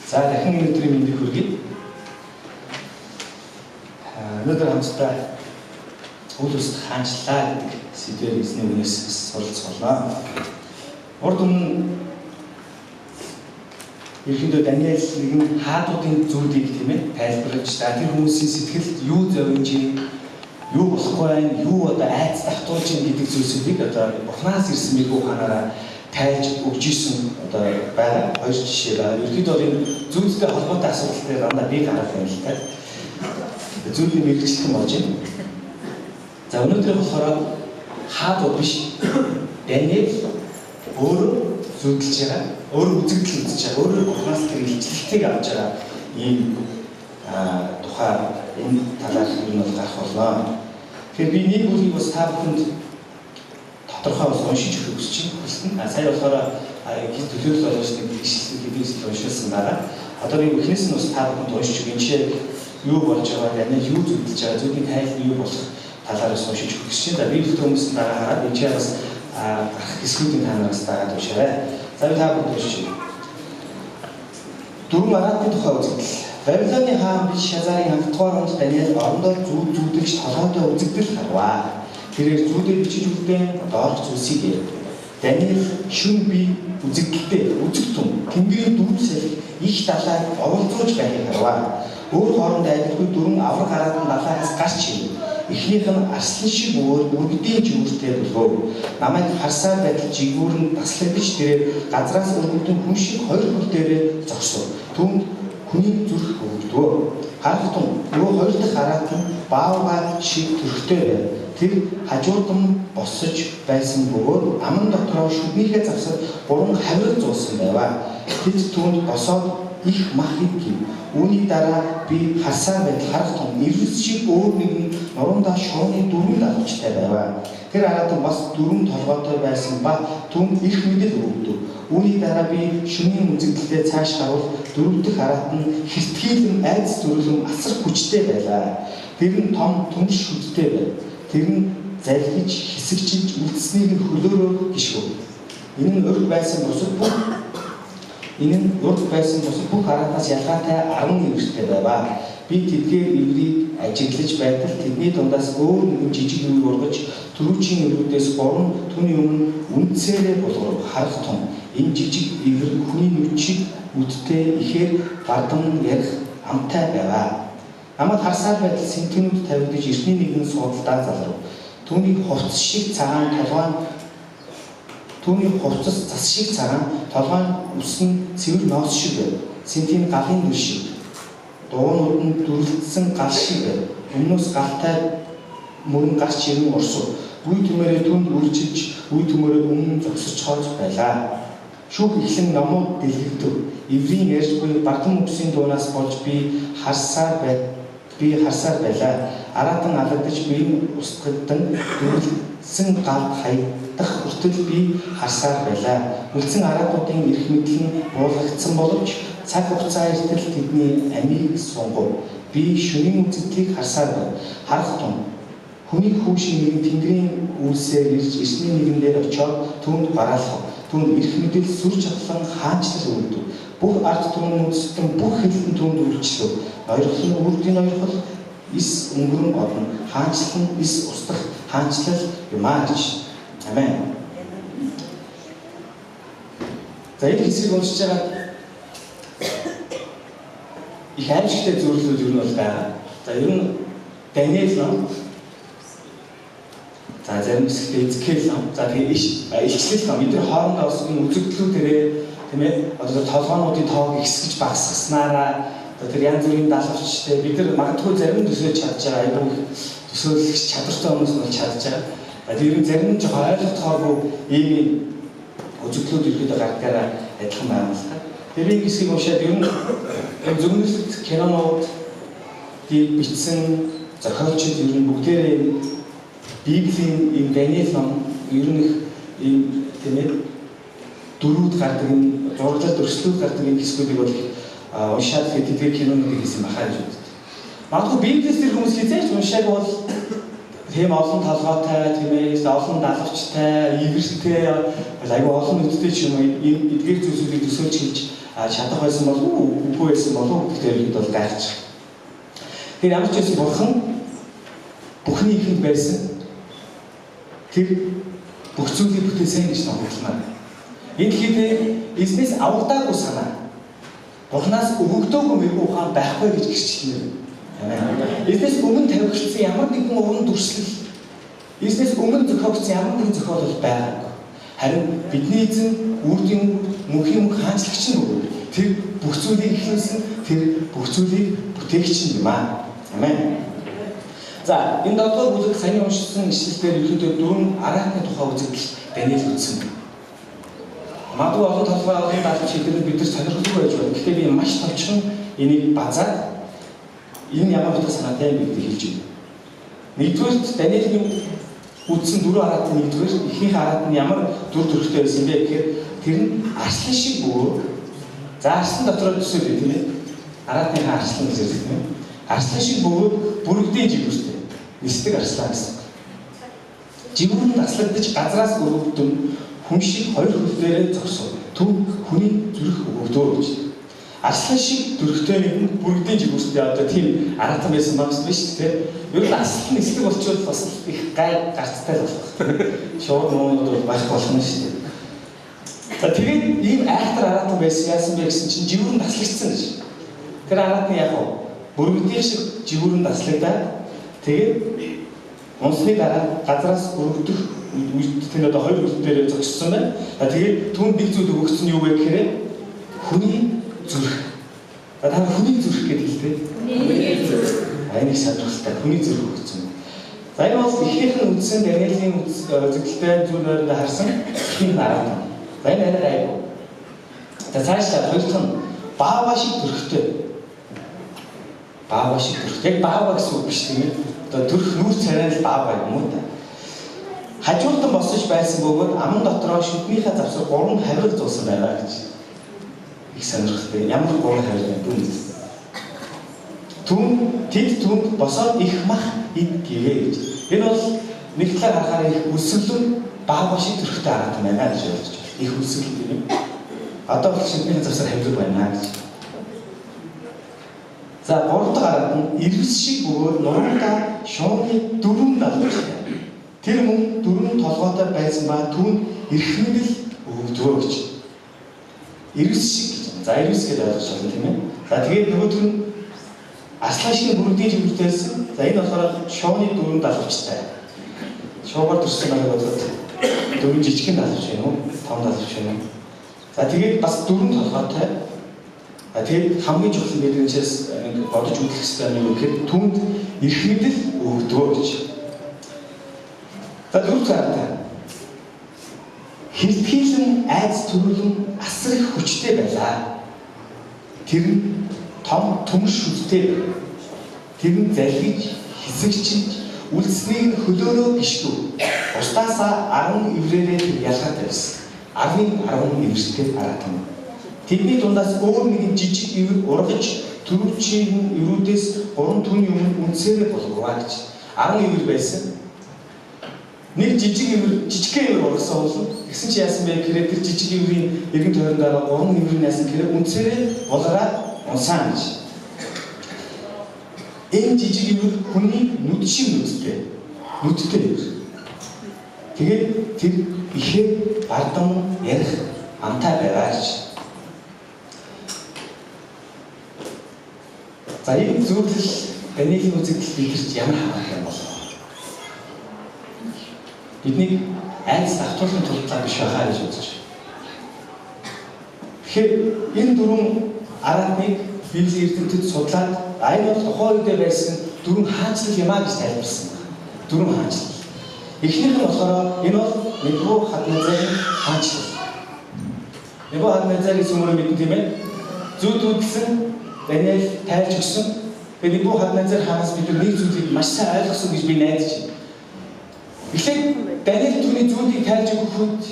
За дахин өнөөдрийн мэндийг хүргэе. Өнөөдөр хамтдаа үл өст хаанчлаа гэдэг сэдвээр эзний үнээс суралцах болно. Урд өмнө ерөнхийдөө Даниэл нэгэн хаадуудын зүйлийг тийм ээ тайлбарлаж тэр хүмүүсийн сэтгэлд юу зовж, юу болохгүй байна, юу одоо айц давтуулж гэдэг зүйлсүүдийг одоо Бурханаас ирсэн мэрэгүү ухаанаараа тайлж өгч исэн одоо байгаа хоёр жишээ байна. Ерөнхийдөө энэ зүйлтэй холбоотой асуудалтай дандаа би гарах юм л та. Зүйлийн мэрэгчлэн болж байна. За өнөөдөр болохоор хаадууд биш. Даниэл өөрөө зүудэлж байгаа, өөрөө үзэгдэл үзэж байгаа, өөрөө Бурханаас тэр илчлэлтийг авч байгаа ийм тухай энэ талаар юу нь гарах болно. Тэгэхээр би нэг үгийг бас та бүхэнд тодорхой бас уншиж өгөх гэж байна. Сая болохоор төлөөлөл болгож нэг ишлэл гэдгийг уншуулсан байгаа. Одоо би эхнээс нь бас та бүхэнд уншиж өгье. Энэ чинь юу болж байгаа, Даниэл юу зүудэлж байгаа, зүудийн хайл нь юу болох талаар бас уншиж өгөх гэж байна. Би бүхэн хүмүүст байгаа хараад энэ чинь бас гарах хэсгүүдийн танараас дагаад уншаарай. За би та бүхэнд уншиж өгье. Дөрвөн араатын тухай үзэгдэл. Бабилоны хаан Белшазарын хангалтгаар онд Даниэл орондоо зүудэлж толгойдоо үзэгдэл харваа. Тэрээр зүудээр бичиж үлдээн доорх зүйлсийг ярив. Даниэл шүн бие үзэгдэлтэй үзэгтэн тэнгэрийн дөрвөн салхи их далайг оволцуулж байхыг харваа. Өөр хоорондоо айлтгүй дөрвөн авраг араатан далайгаас гарч ирв. Эхнийх нь арслан шиг өргөдийн жигүүртэй болов. Намайг харсаар байтал жигүүр нь таслагдж тэрээр газраас өргөдөн хүн шиг хоёр хөл дээрээ зогсов. Түнд хүний зүрх хөвгдөө. Харах тун нөгөө хоёр дахь араатан баавгай шиг төрхтэй байв. Тэр хажуудан босож байсан бөгөөд аман дотроо шүднийхээ завсад гурван хавирал зуусан байваа. Тэд түүнд босоод их мах идэв. Үүний дараа би харсаар байтал харах тун нэрвс шиг өөр нэгэн нуруундаа шууны дөрвөн дагалчтай байваа. Тэр араатан бас дөрвөн толгойтой байсан ба түүнд их мэдэл өгдөв. Үүний дараа би шөнийн үзэгдэлдээ цааш гарвал дөрөв дэх араатан хиртгийлэн айдас зүрлэм асар хүчтэй байлаа. Тэр нь том түнш шүдтэй байв. Тэр нь залхиж хэсэгчилж үлдсэнийг нь хөлөөрөө гიშгв. Энэ нь урд байсан бусад бүх араатаас ялгаатай 10 нэртэй байваа. Би тэдгээр иврийг ажиглаж байтал тэдний дундаас өөр нэгэн жижиг ивэр ургаж түрүүчийн иврүүдээс 3 түүний өмнө үндсээрээ булгав. Харах тун энэ жижиг ивэр хүний нүчиг үдтэй ихээр бардам ярих амтай байваа. Намайг харсаар байтал сэнтгнүүд тавигдж эртний нэгэн суудалдаа залрав. Түүний хувцас шиг цагаан толгойн ус нь цэвэр ноос шиг байв. Сэнтийн галын дүр шиг. Дуунууд нь дүрлэгдсэн гал шиг байв. Өмнөөс галтай мөрөн гарч ирэн урсв. Үе төмөрөө түнд үржилж, үе төмөрөө өмнө зогсож хооц байлаа. Шүүх эхлэн номууд дэлгэгдэв. Иврийн ярьж буй бардам үгсийн дуунаас болж би харсаар байлаа. Араатан алагдаж биеийн устгадан дүрлэгдсэн галд хаягдах хүртэл би харсаар байлаа. Үлдсэн араатуудын эрх мэдэл нь буулгагдсан боловч цаг хугацаа эртэл тэдний амийг сунгав. Би шөнийн үзэгдлийг харсаар байв. Харах тун хүний хүүшин нэгэн тэнгэрийн үйлсээр ирж эртний нэгэн дээр очиод түүнд бараалхав. Түүнд эрх мэдэл сүр чадлан хаанчлал өгдөв. Бүх ард түмэн үзтэн бүх хэлтэн түүнд үйлчлэв. Ноёрхлын үрдийн ноёрхол ис өнгөрөн одно. Хаанчлал нь ис устгах хаанчлал юмаач. Амен. За энэ хэсгийг уншиж байгаа их аимшигтай зөвлөлүүд юу нь бол байгаа. За ер нь Даниэл ном. За зарим хэсэгт Эзекиэл ном. За тэгээ илчлэл ном. Эдгээр хоорондоо бас энэ үзэгдлүүдэрээ тийм ээ одоо толгойнуудын тоог ихсгэж багасгаснараа тэр янз бүрийн даалгавчтай бид нар магадгүй зарим төсөөлж чадж байгаа айгүй төсөөлөгч чадвартай хүмүүс бол чадж байгаа. Тэр зарим нь жоохон ойлгохдоогүй ийм үзэгдлүүд ихэд гаргаараа адилхан байна л та. Тэрийг хэсгийг уншаад ер нь зөвнөлт кинонууд бичсэн зохиолчид ер нь бүгдээрээ Библийн ийм Даниэл ном ер нь ийм тийм ээ дөрүүд гардаг энэ зураглал өрсөлдөд гардаг энэ хэсгүүдийг бол уншаад тэдгээр кинонуудыг хийсэн бахаа гэж үздэг. Магадгүй Библиэс тэр хүмүүс хизээч уншааг бол тийм олон толгойтой, тийм ээ олон даалгавчтай, ивэртэй, айгүй олон нүдтэй ч юм уу эдгээр зүйлсүүдийг төсөөлж хийж чадах байсан болов уу, үгүй байсан болов уу гэдгээр бол гайхчих. Тэр ямар ч байсан бурхан бүхний ихэнд байсан. Тэр бүх зүйлийг бүтээсэн гэж томруулна. Энэ дэлхийд эзнээс авагдаагүй санаа. Бурханаас өгөгдөөгүй мэрэгүү ухаан байхгүй гэж гэрчлэнэ. Эзнээс өмнө тавигдсан ямар нэгэн уран дүрслэл, эзнээс өмнө зохиогдсон ямар нэгэн зохиол байгаагүй. Харин бидний эзэн үрдийн мөнхийн хаанчлагч нь өгөө. Тэр бүх зүйлийг ихлүүлсэн, тэр бүх зүйлийг бүтээгч юм аа. Амен. За, энэ 7 бүлэг саяны уншсан ишлэлээр ерөнхийдөө 4 араатны тухай үзэгдэл Даниэл үзсэн. Магадгүй олон талбай олон даалгавар шийдвэрүүд бид нар сонирхолтой байж байна. Гэхдээ би маш товчхон энийг базаад энэ ямар утга санаатай юм гэдгийг хэлж байна. Нэгдүгээр Даниэлийн үзсэн 4 араатны нэгдүгээр ихнийх араат нь ямар дүр төрхтэй байсан бэ гэхээр тэр нь арслан шиг бөгөөд за арслан дотроо төсөөлөө тийм ээ. Араатныхаа арслан гэж хэлдэг тийм ээ. Арслан шиг бөгөөд бүрэгдийн жигүүртэй. Нисдэг арслан гэсэн. Жигүүр нь аслагдаж газраас өргөгдөн хүн шиг хоёр хөлөөрөө зогсов. Төв хүний зүрх өгөгдөө гэж. Арслан шиг дүрхтэй нэгэн бүрэгдийн жигүүртэй одоо тийм араатан байсан багс биш тийм. Ер нь арслан нисдэг болчихвол бас их гай гарцтай л болох. Шууд нуунууд бол байх болно шүү дээ. За тэгээд ийм айхтар араатан байсан яасан бэ гэсэн чинь жигүүр нь таслагдсан гэж. Тэр араатны яг бүрэгдийн шиг жигүүр нь таслагдаад тэгээд унсны дараа газраас өргөдөх үед тэнд одоо хоёр хөл дээр зогссон байна. Тэгээд түүнд нэг зүйл өгөгдсөн нь юу вэ гэхээр хүний зүрх. Та хүний зүрх гэдэг хэлтэй. Хүний зүрх. Айныг сануултай хүний зүрх өгөгдсөн. За энэ бол ихнийх нь үндсэн Даниэлийн үзэгдэлтэй зүйлөөрөнд харсан ихний араатан. За энэ арай айгүй. За цаашдаа хоёр дахь нь баава шиг зүрхтэй. Баава шиг зүрх. Яг баава гэсэн үг биш тийм ээ. Одоо төрх нүүр царай л баава юм уу та. Хажуулдан босож байсан бөгөөд аман дотроо шүднийхээ завсар 3 хавиг зуусан байгаа гэж. Их сонирхолтой. Ямар 3 хавиг вэ? Түнд босоод их мах ид гэвэ гэж. Энэ бол нэг талаар харахаар их өсвөлөн баава шиг төрхтэй араатан байна гэж ойлгож байна. Их өсвөл тийм ээ. Одоо бол шүднийхээ завсар хавиг байна гэж. За 3 дахь араатан ирвэс шиг бөгөөд нуруундаа шууны 4 далавчтай. Тэр мөн 4 толгойтой байсан ба түүнд эрхмэл өгөгдөө гэж. Ирвэс шиг гэж. За ирвэс гэж ойлгож байна тийм ээ. За тэгээд нөгөөх нь арслан шиг бүрдийн жигүүртэйсэн. За энэ болохоор шууны 4 далавчтай. Шуугаар төрсөн байгааг бодоход 4 жижигхэн далавч байна уу? 5 далавч байна уу? За тэгээд бас 4 толгойтой. Тэгээд хамгийн чухал мэдээлэлээс бодож үзэх хэрэгтэй юм гэхээр түүнд эрхмэл өгөгдөө гэж. За дөрөв цаатаа хилтгийлэн айц төрүүлэн асар их хүчтэй байлаа. Тэр нь том төмш хүчтэй. Тэр нь залгиж, хэсэгчилж, үлдснийг хөлөөрөө гიშгүү. Устаасаа 10 эврээрээ ялгаатай байсан. 10 эвэртэй араатан. Тэдний дундаас өөр нэгэн жижиг эвэр ургаж төрөвчийн эврүүдээс 3 түн юм үнсээрээ болгоо гэж. 10 эвэр байсан. Нэг жижигхэн эвэр ургасан бол гэсэн чи яасан бэ гэхээр тэр жижиг эврийн эргэн тойронд байгаа 3 эврийн яасан гэхээр үнсээрээ болгоод унсаан гэж. Энэ жижиг эвэр хүний нүд шиг нүдтэй. Нүдтэй эвэр. Тэгээд тэр ихээр бардам ярих амтай байгаа гэж. За энэ зүйлс Даниэлийн үзэгдэл бидэрт ямар хамаарах юм бол бидний айц давтуулсан тулдлаа биш байхаа гэж үзэж байна. Тэгэхээр энэ 4 араатныг Библийн эрдэмтэд судлаад энэ бол тухайн үедээ байсан 4 хаанчлал юм а гэж тайлбарсан байна. 4 хаанчлал. Эхнийх нь болохоор энэ бол Небухаднецарын хаанчлал. Небухаднецарын сүмээр мэдэн тийм ээ. Зүйдүүлсэн Даниэл тайлж өгсөн. Тэгээд Небухаднецар хаанаас бид нэг зүйлийг маш сайн ойлгосон гэж би найдаж байна. Эхлээд Даниэл түүний зүйлийг тайлж өгөх үед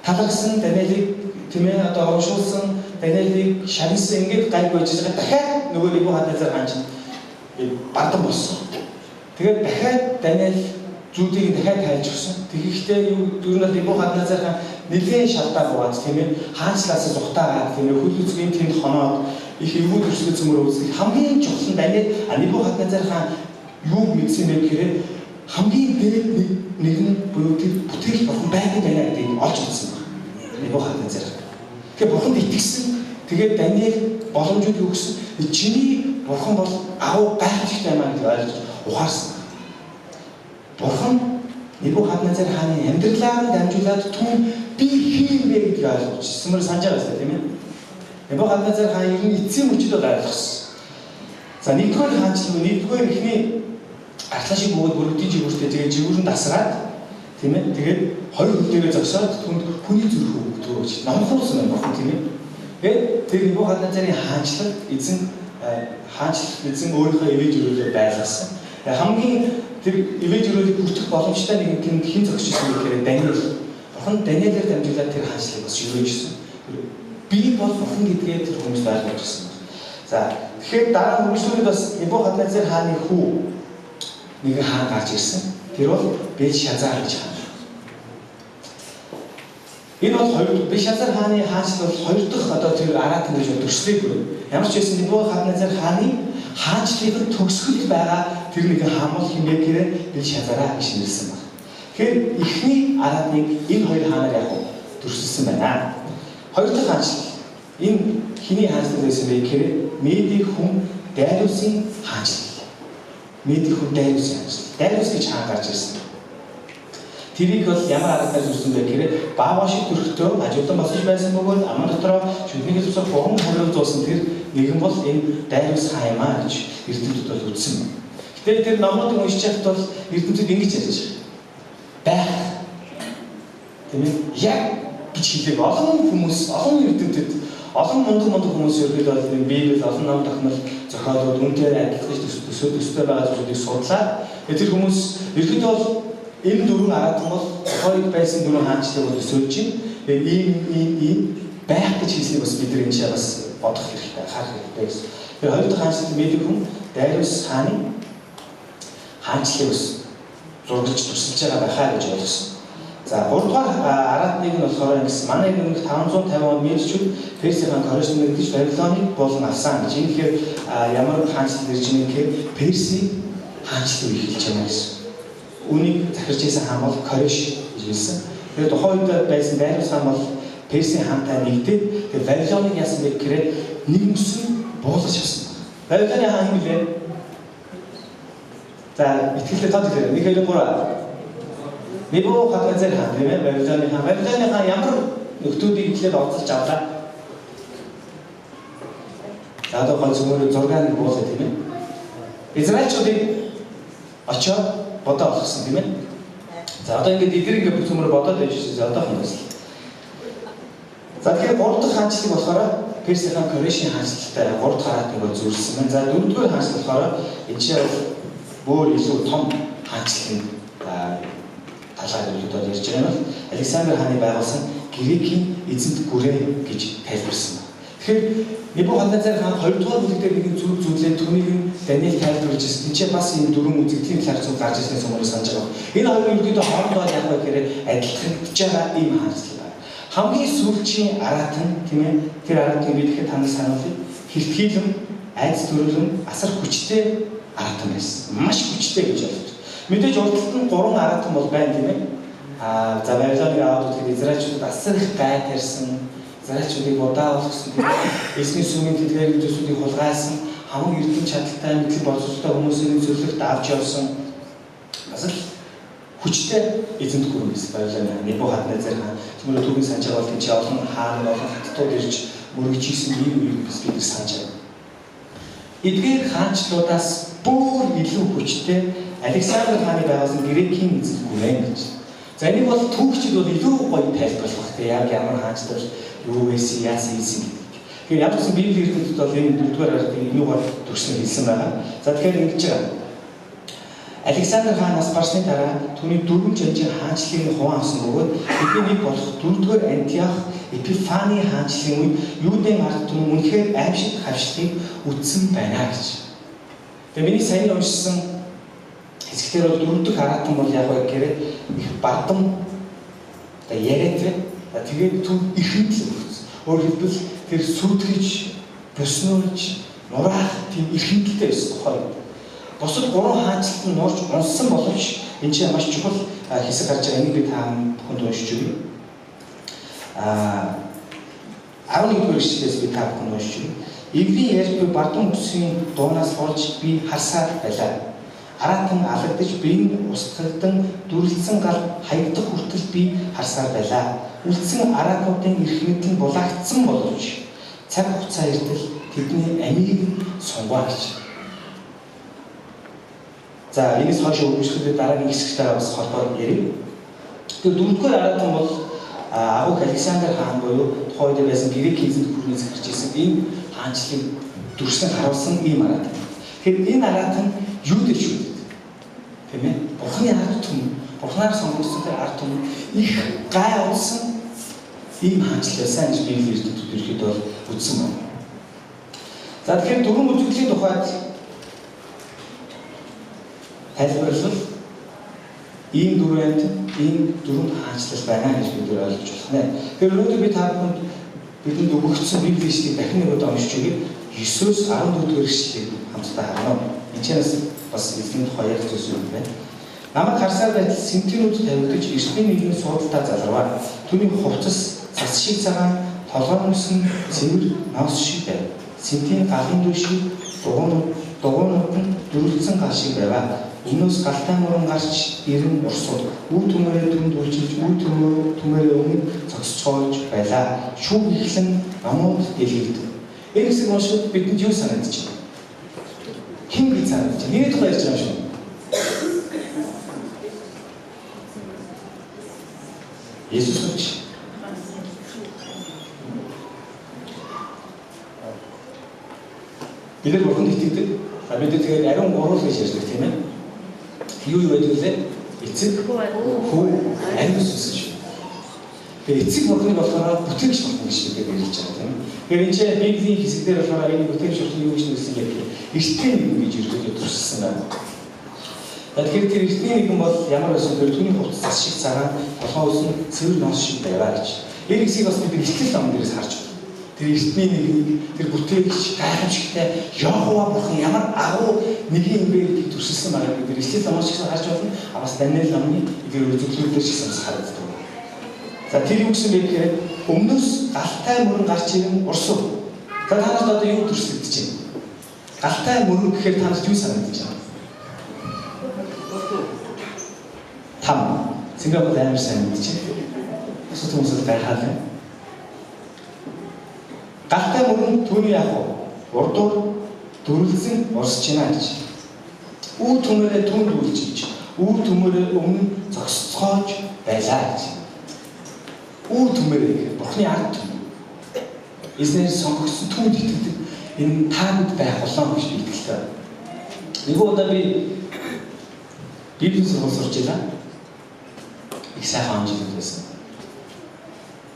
талархсан Даниэлийг тийм ээ одоо уушуулсан Даниэлийг шагнасан ингээд гайг байж байгаа дахиад нөгөө Небухаднецар хаан чинь бардам болсон. Тэгээд дахиад Даниэл зүйлийг дахиад тайлж өгсөн. Тэгэхдээ юу дөрөв Небухаднецар хаан нэгэн шалтгаан буугаад тийм ээ хаанчлаас зүхтаагаад тийм ээ хөл үзгийн тэнд хоноод их эвгүй төрсгөө цөмөр үүсгэх хамгийн чухал нь Даниэл Небухаднецар хаан юу мэдсэн бэ гэхээр хамгийн дээд нэг нь буюу тэр бүтгэл бурхан байдаг байна гэдгийг олж мэдсэн байна. Небухаднецар. Тэгэхээр бурханд итгэсэн. Тэгээд Даниэл боломжууд юу гэсэн? Чиний бурхан бол агуу гайхалтай юм аа гэж ойлгож ухаарсан. Бурхан Небухаднецар хааны амьдралаар дамжуулаад түн би хийм бэ гэдгийг ойлгож сүмэр санаж байгаа тийм ээ. Небухаднецар хаан ер нь эцсийн мөчөд ойлгосон. За нэгдүгээр хаанчлал нэгдүгээр ихний артлашиг бөгөөд бүрдийн жигүүртэй тэгээд жигүүрэн дасгаад тийм ээ. Тэгээд хоёр хөл дээрээ зогсоод түнд хүний зүрх өгдөг. Номхолсон юм байна тийм ээ. Тэгээд тэр Небухаднецарын хаанчлал эзэн өөрийнхөө ивэж өрөөлөөр байлгасан. Хамгийн тэр ивэж өрөөлийг бүрдэх боломжтой нэг юм хин зогсчихсон гэхээр Даниэл. Бурхан Даниэлээр дамжуулаад тэр хаанчлалыг бас өрөөжсөн. Би бол бурхан гэдгээ тэр хүмүүс ойлгож ирсэн. За тэгэхээр дараа үргэлжлүүлээд бас Небухаднецар хааны хүү нэгэн хаан гарч ирсэн. Тэр бол Белшазар гэж хаан. Энэ бол Белшазар хааны хаанчлал бол хоёр дахь одоо тэр Аратан гэж төрслөөгүй. Ямар ч байсан Небухаднецар хааны хаанчлалын төгсгөл байгаа тэр нэгэн хаан бол хэмээх гэрээ Белшазараа гэж нэрлсэн байна. Тэгэхээр эхний Аратныг энэ хоёр хаанаар яг төрсөлсөн байна. Хоёр дахь хаанчлал энэ хиний хаанчлал байсан бэ гэхээр Меди хүн Дариусын хаанчлал. Меди хүн Дариусын хаанчлал. Дариус гэж хаан гарч ирсэн. Тэрийг бол ямар аргаар зүрсэн бэ гэхээр Баавашиг төрхтөө хажуудан босож байсан бөгөөд аман дотроо шүдний тусах бурхан хөрөв зуусан тэр нэгэн бол энэ Дариус хаан юм аа гэж эрдэмтэд бол үзсэн байна. Гэтэл тэр номуудыг уншиж байхад бол эрдэмтэд ингэж ярьж байх. Тийм ээ. Яг гэж хэлээ олон хүмүүс, олон эрдэмтэд, олон мундаг хүмүүс ерөөдөө бол энэ Библийг олон ном тохиол зохиолууд үнээр адилхан төстэй байгаа зүйлийг судлаа. Тэр хүмүүс ерөөдөө бол энэ дөрвөн Аратан бол хоёр байсан дөрвөн хаанчлалыг бол өсөөлж чинь. ийм байх гэж хэлснийг бас бид энэ чинь бас бодох хэрэгтэй, харах хэрэгтэй гэсэн. Тэр хоёр дахь хаанчлал Меди хүн Дариус хааны хаанчлалыг бас зургалж тусалж байгаа байхаа гэж ойлгосон. За 3 дугаар Аратныг нь болохоор ингэсэн. Манай өмнөх 550 он Медчүүд Персийн хаан Кореш нэгдэж Вавилоныг болон авсан гэж. Энэ тэгэхээр ямар хаанчлал ирж байгаа гэхээр Персийн хаанчлал эхэлж байгаа гэсэн. Үүнийг захирч байсан хаан бол Кореш гэж хэлсэн. Тэгээд тухайн үед байсан Дариус хаан бол Персийн хаантай нэгдээд тэгээд Вавилоныг яасан бэ гэхээр нэг мөсөн буулгаж авсан. Вавилоны хаан юм билээ. За итгэлээ тод хэлээ. 1 2 3 Небухаднецар хаан тийм ээ Вавилоны хаан ямар нөхдүүдийг итлээд олзолж авлаа. За одоо гол зөвхөн 6 буулгав тийм ээ. Израильчуудыг очоод бодоо олгосон тийм ээ. За одоо ингээд эдгээр бүх юмроо бодоод байж шээ одоо хонос. За тэгэхээр 3 дахь хаанчлал болохоор Персийн хаан Корешийн хаанчлалтай 3 дахь Аратныг бол зөвлөсөн байна. За 4 дугаар хаанчлал болохоор энэ чинь бүр илүү том хаанчлал талаар юудад ярьж байгаа нь Александр хааны байгуулсан Грекийн эзэнт гүрээ гэж тайлбарсан байна. Тэгэхээр Небухаднецар хаан 2 дугаар бүлэг дээр нэгэн зүрх зүйлээ түүнийг Даниэл тайлбарлаж ирсэн. Энд чинь бас энэ дөрвөн үзэгдлийн талаар зүйл гарч ирсэн юмрыг санаж байгаа. Энэ хоёр ерөнхийдөө хоорондоо яг гэхээр адилхагдж байгаа ийм хаанчлал байна. Хамгийн сүүлчийн Аратан тийм ээ тэр Аратныг бид ихэд танил сануулъя. Хилтгийлэн, айц төрөлн, асар хүчтэй Аратан байсан. Маш хүчтэй гэж ойлгож. Мэдээж урдталт нь 3 Аратан бол байна тийм ээ. За Вавилоныг аваад үзэхэд Израильчууд асар их гай тарьсан. Израильчуудыг удаа болгосон. Эсний сүмийн тэдгээр зүйлсүүдийг хулгайлсан. Хамаг эрдэм чадaltaй мэдлэг боловсролтой хүмүүсийн зөвлөгт авч явсан. Бас л хүчтэй эзэнт гүрэн байсан Вавилоны Небухаднецар хаан. Тэгмээ түүний санаж байгаа бол тийч олон хаан олон хаттууд ирж мөрөгжижсэн ийм үеийг бид санаж байна. Эдгээр хаанчлуудаас бүр илүү хүчтэй Александр хааны байгуулсан Грекийн эзэнт гүрэн гэж. За энийг бол түүхчид бол илүү гоё тайлбарлах хэрэгтэй. Яг ямар хаанчлал юу байсан, яасан гэсэн гэдэг. Тэгэхээр яг гэсэн Библийн эрдэмтэд бол энэ 4-р Аратныг юугаар төрсөн хэлсэн байгаа. За тэгэхээр ингэж байгаа. Александр хаанаас барсны дараа түүний 4 жанжийн хаанчлалын хуван авсан бөгөөд эдний нэг болох 4-р Антиох Эпифаны хаанчлалын үед Юудын ард түмэн үнэхээр аимшиг хавшлыг үтсэн байна гэж. Тэгээ миний сайн уншсан хэсгээр бол 4 дахь Аратан бол яг гэхээр их бардам яриад Тэгээд түн эрхэмтэл өгсөн. Өөрөөр хэлбэл тэр сүтгэж, бөснөж, нураах тийм эрхэмтэлтэй байсан тухай. Бусад гурван хаанчлалд нь нурж унсан боловч энэ чинь маш чухал хэсэг гарч байгаа. Энийг би та бүхэнд уншиж өгье. 11-р эшлэлээс би та бүхэнд уншиж өгье. Эврийн ярьж буй бардам үсгийн дуунаас болж би харсаар байлаа. Аратан алагдаж биеийн устгагдан дүрлэлсэн гал хаягдах хүртэл би харсаар байлаа. Үлдсэн араатнуудын эрх мэдэл нь булаагдсан боловч цаг хугацаа иртэл тэдний амийг сунгаач. За энэс хойш үргэлжлүүлээд дараагийн хэсэгтээ бас холбоод ярив. Тэр дөрөвдүгээр араатан бол агуу Александр хаан буюу тухайн үед байсан грек эзэнт хүрнээс гарч ирсэн ийм хаанчлалыг дүрслэн харуулсан ийм араатан. Тэгэхээр энэ араатан юу гэж шүү дээ? Тийм ээ? Бурхны ард түмэн, Бурхнаар сонгогдсон тэр ард түмэн их гай улсан ийм хаанчлал байсан гэж Библийн эрдэмтдүүд ерөөдөө үзсэн байна. За тэгэхээр дөрвөн үзэгдлийн тухайд тайлбарлал ийм дөрвөн хаанчлал байна гэж бид ойлгож байна. Тэгэхээр өнөөдөр би та бүхэнд бидэнд өгөгдсөн Библийн ишлэгийг дахин нэг удаа уншиж өгье. 9-өөс 14-р ишлэгийг хамтдаа харна. Энэ чанаас бас эзний тухай ярих зүйлс юм байна. Намайг харсаар байтал сентинүүд тавигдаж эртний нэгэн суудалтаа залрваа. Түүний хувцас цас шиг цагаан толгойн мөсөн цэвэр навс шиг байв. Сентийн галын дүү шиг дугуйнууд нь дүрлэлсэн гал шиг байваа. Өмнөөс галтай мөрөн гарч ирэн урсууд үр төмөрөө түнд үлчилж үр төмөрөө өмнө зогсцоож байлаа. Шүүх ихлэн намууд дэлгэрдэг. Энэ хэсэг уншихад бидэнд юу санагдаж байна? Хэн гэж санагдаж байна? Миний тухай ярьж байгаа юм шүү. Есүс гэж. Бид нар Бурханд итгэдэг. Бид нар тэгээд ариун гурвал гэж ярьдаг тийм ээ. Юу байдаг вэ? Эцэг, хүү, ариун сүнс шүү. Тэгээд эцэг Бурханыг болохоор бүтээгч Бурхан гэж бид ярьж байгаа тийм ээ. Тэгэхээр энэ чинь Библийн хэсэгдэр болохоор энэ бүтээгч Бурхан юу гэж нэрлсэн гэдэг эртний нэгэн гэж ерөөдөө төрсөн байна. Тэгэхээр тэр эртний нэгэн бол ямар байсан вэ? Түүний хувцас шиг цагаан, толгой усан цэвэр нос шиг байваа гэж. Энэ хэсгийг бас бид Итгэл ном дээрээс харж байна. Тэр эртний нэгэн тэр бүтээгч гайхамшигтай Яхова Бурхан ямар агуу нэгэн юм бэ гэдгийг төрсөлсөн байгаа гэдэг Итгэл номоос ч гэсэн харж байна. Бас Даниэл номны тэр зөвлөлүүдээр ч гэсэн харагддаг. За тэр юу гэсэн бэ гэхээр өмнөөс галтай мөрөн гарч ирэн урсуу. За танаас одоо юу төрсөлдөж байна? Галтай мөрөн гэхээр танаас юу санагдаж байна? Там. Сингапур амар санагдаж байна. Бусад хүмүүсд гайхаад. Галтай мөрөн түүний яг урдуур дүрлэлсэн урсж байна гэж. Үр төмөрөө түнд үлчиж, үр төмөрөө өмнө зогсцоож байлаа гэж. Үр төмөрөө Бурхны ард түмэн. Эзнэр сонгогдсон түнд итгэдэг энэ таанд байх болоо гэж би итгэлтэй. Нэг удаа би Библийн сургууль сурч байлаа. Их сайхан амжилт байсан.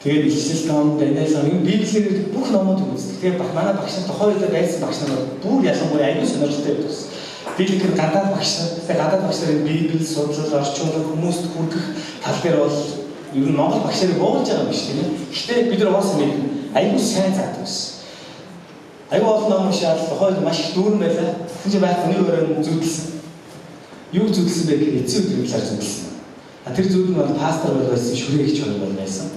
Тэгээд Итгэл ном, Даниэл ном, Библиэр бүх номууд үздэг. Тэгээд манай багш нар тухайн үед байсан багш нар бүр ялангуяа аюул сонирхолтой байсан. Библиэр гадаад багш нарын Библийг судлал, орчуулах, хүмүүст хүргэх тал дээр бол ер нь Монгол багш нарыг буулж байгаа юм биш тийм ээ. Гэхдээ бид нар бас нэг аюул сайн заадаг байсан. Аюул олон ном уншаад тухайн үед маш их дүүрэн байлаа. Тэгж байх нэг өрөө зүудэлсэн. Юу зүудэлсэн бэ гэхээр эцсийн өдрийн талаар зүудэлсэн. Тэр зүйл нь бол пастор байсан, шүрээ гэж хоёр байсан.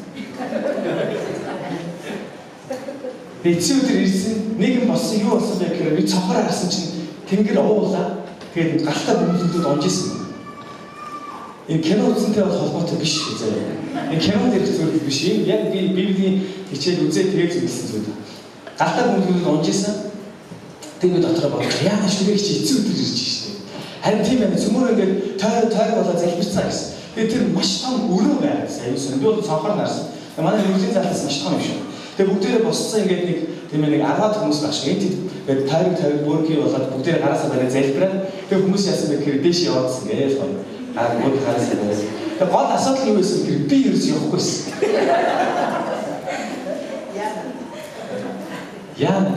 Эцсийн өдөр ирсэн нэг юм болсон юу болсон бэ гэхээр би цонхоор харсан чинь тэнгэр уулаа. Тэгээд галтай бүмэлдүүд онжсэн. Энэ кино үзсэнтэй бол холбоотой биш үзээ. Энэ кинонд ирэх зүйл биш. Яг би Библийн хичээл үзээ тэгээд зүйлсэн зүйл. Галтай бүмэлдүүд онжсэн. Тэгээд дотроо бодож яагаад шүрээ чи эцсийн өдөр ирж штэ. Харин тийм байна. Цөмөр ингээд тойр болоо залбирцаа гэсэн. Тэгээд тэр маш том өрөө байгаад аюулсан. Би бол цонхоор нарсан. Манай нөхцөлийн залтаас маш том юм шүү. Тэгээ бүгдээрээ босцсон ингээд нэг тийм ээ нэг 10 хүмүүс багш ингээд тэгээд тойрог бүргийн болоод бүгдээрээ гараасаа барай залбираад тэгээ хүмүүс яасан бэ гэхээр дээш яваадсан гээл гоё. Бүгд гараасаа барай. Тэгээ гол асуудал юу байсан гэхээр би ерөөс явахгүйсэн. Яа нэ.